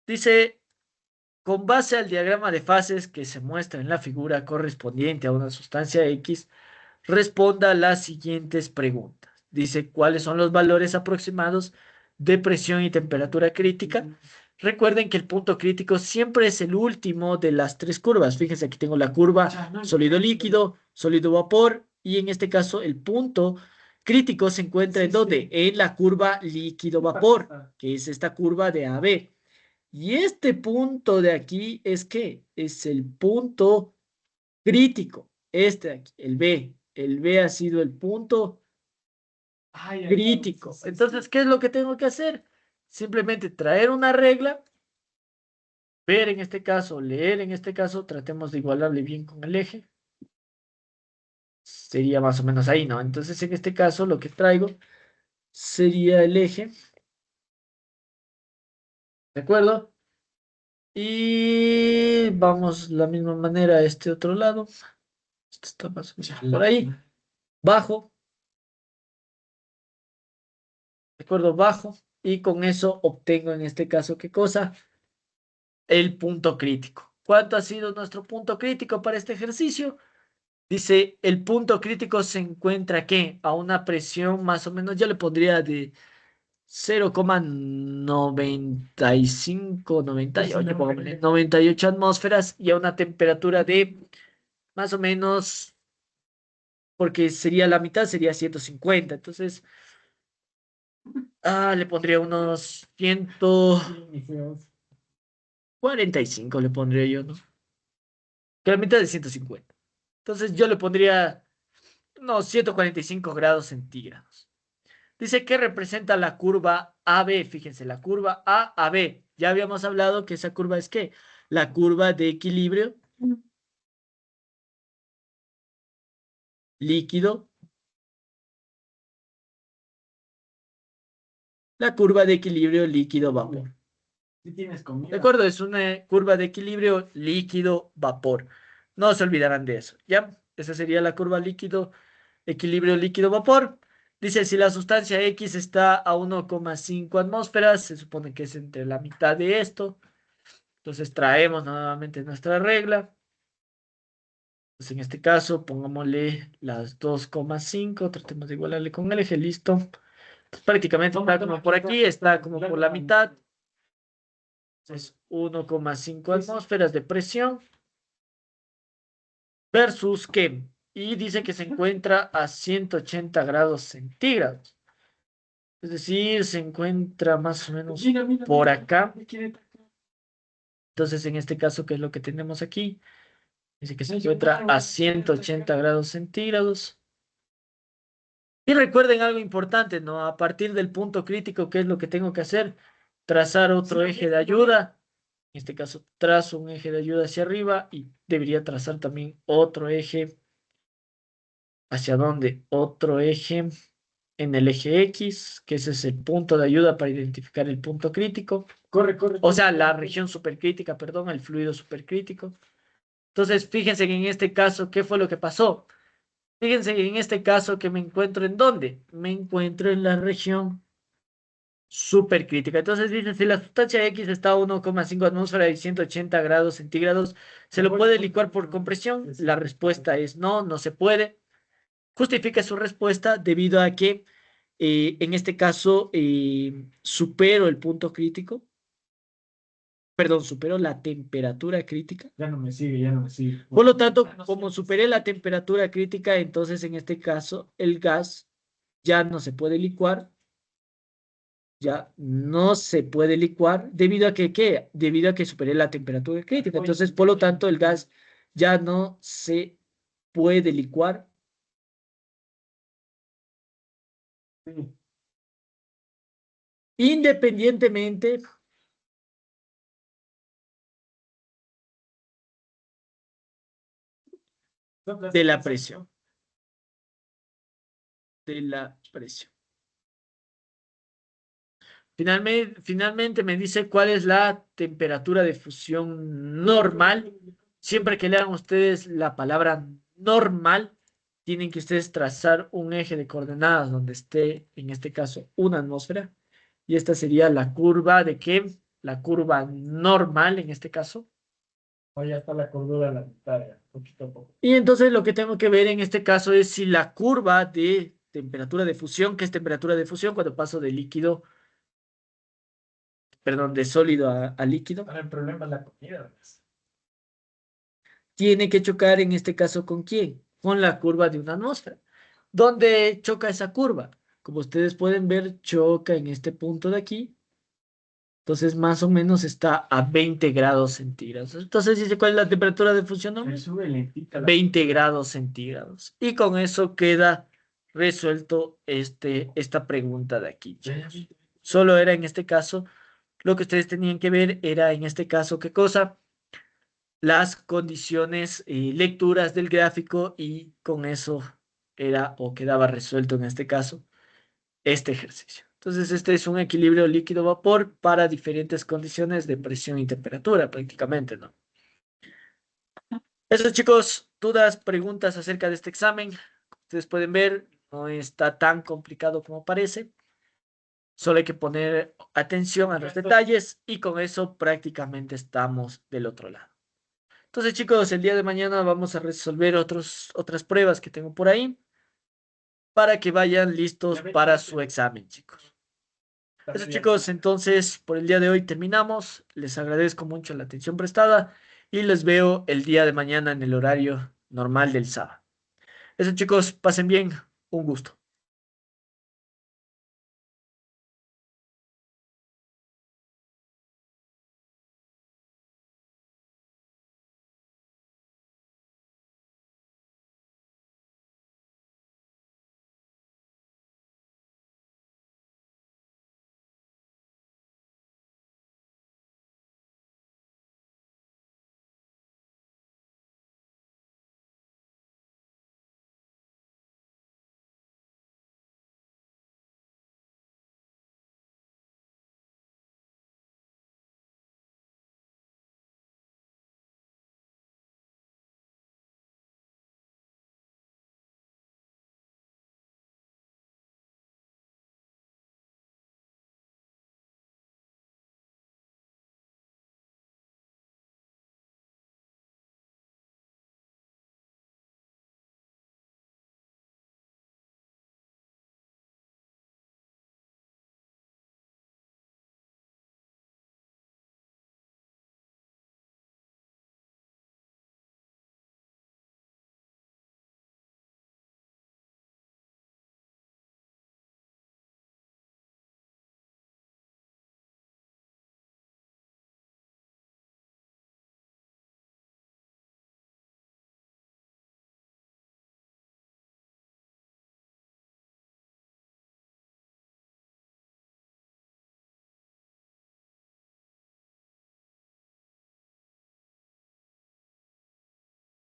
Dice, con base al diagrama de fases que se muestra en la figura correspondiente a una sustancia X, responda las siguientes preguntas. Dice, ¿cuáles son los valores aproximados de presión y temperatura crítica? Recuerden que el punto crítico siempre es el último de las tres curvas. Fíjense, aquí tengo la curva sólido-líquido, sólido-vapor y en este caso el punto crítico se encuentra ¿en dónde? En la curva líquido-vapor, que es esta curva de AB. Y este punto de aquí es ¿qué? Es el punto crítico. Este de aquí, el B. El B ha sido el punto crítico. Entonces, ¿qué es lo que tengo que hacer? Simplemente traer una regla, ver en este caso, leer en este caso, tratemos de igualarle bien con el eje. Sería más o menos ahí, ¿no? Entonces, en este caso, lo que traigo sería el eje. ¿De acuerdo? Y vamos la misma manera a este otro lado. Esto está más o menos por ahí. Bajo. ¿De acuerdo? Bajo. Y con eso obtengo en este caso, ¿qué cosa? El punto crítico. ¿Cuánto ha sido nuestro punto crítico para este ejercicio? Dice, el punto crítico se encuentra, ¿qué? A una presión más o menos, yo le pondría de 0,95, 98, pongámosle, 98 atmósferas y a una temperatura de más o menos, porque sería la mitad, sería 150. Entonces, le pondría unos 145, le pondría yo, ¿no? Que la mitad de 150. Entonces, yo le pondría unos 145 grados centígrados. Dice que representa la curva AB. Fíjense, la curva A a B. Ya habíamos hablado que esa curva es ¿qué? La curva de equilibrio líquido. La curva de equilibrio líquido-vapor. Si tienes comida. ¿De acuerdo? Es una curva de equilibrio líquido-vapor. No se olvidarán de eso, ¿ya? Esa sería la curva líquido, equilibrio líquido-vapor. Dice, si la sustancia X está a 1,5 atmósferas, se supone que es entre la mitad de esto. Entonces traemos nuevamente nuestra regla. Pues en este caso, pongámosle las 2,5, tratemos de igualarle con el eje, listo. Entonces, prácticamente está como por aquí, está como por la mitad. Entonces, 1,5 atmósferas de presión versus ¿qué? Y dice que se encuentra a 180 grados centígrados. Es decir, se encuentra más o menos por acá. Entonces, en este caso, ¿qué es lo que tenemos aquí? Dice que se encuentra a 180 grados centígrados. Y recuerden algo importante, ¿no? A partir del punto crítico, ¿qué es lo que tengo que hacer? Trazar otro eje de ayuda. En este caso, trazo un eje de ayuda hacia arriba y debería trazar también otro eje. ¿Hacia dónde? Otro eje en el eje X, que ese es el punto de ayuda para identificar el punto crítico. Corre, corre. O sea, la región supercrítica, perdón, el fluido supercrítico. Entonces, fíjense que en este caso, ¿qué fue lo que pasó? Fíjense en este caso que me encuentro en dónde? Me encuentro en la región supercrítica. Entonces dice, si la sustancia X está a 1,5 atmósfera y 180 grados centígrados, ¿se lo puede licuar por compresión? La respuesta es no, no se puede. Justifica su respuesta debido a que en este caso supero el punto crítico, perdón, supero la temperatura crítica. Ya no me sigue, ya no me sigue. Por lo tanto, como superé la temperatura crítica, entonces en este caso el gas ya no se puede licuar, ya no se puede licuar debido a que, ¿qué? Debido a que superé la temperatura crítica. Entonces, por lo tanto, el gas ya no se puede licuar Sí. independientemente de la presión, de la presión. Finalmente me dice cuál es la temperatura de fusión normal. Siempre que lean ustedes la palabra normal, tienen que ustedes trazar un eje de coordenadas donde esté, en este caso, una atmósfera. Y esta sería la curva de qué? La curva normal, en este caso. O ya está la cordura a la mitad, ya, poquito a poco. Y entonces lo que tengo que ver en este caso es si la curva de temperatura de fusión, que es temperatura de fusión cuando paso de líquido, perdón, de sólido a líquido, Ahora el problema es la comida, pues. tiene que chocar en este caso ¿con quién? con la curva de una atmósfera. ¿Dónde choca esa curva? Como ustedes pueden ver, choca en este punto de aquí. Entonces, más o menos está a 20 grados centígrados. Entonces, dice cuál es la temperatura de fusión Me normal. sube lentita la 20 grados centígrados. Y con eso queda resuelto esta pregunta de aquí, chicos. Solo era en este caso, lo que ustedes tenían que ver era en este caso, ¿qué cosa? Las condiciones y lecturas del gráfico y con eso era o quedaba resuelto en este caso este ejercicio. Entonces, este es un equilibrio líquido-vapor para diferentes condiciones de presión y temperatura, prácticamente, ¿no? Eso, chicos, dudas, preguntas acerca de este examen. Ustedes pueden ver, no está tan complicado como parece. Solo hay que poner atención a los detalles y con eso prácticamente estamos del otro lado. Entonces, chicos, el día de mañana vamos a resolver otras pruebas que tengo por ahí para que vayan listos para su examen, chicos. Eso, chicos, entonces por el día de hoy terminamos. Les agradezco mucho la atención prestada y les veo el día de mañana en el horario normal del sábado. Eso, chicos, pasen bien. Un gusto.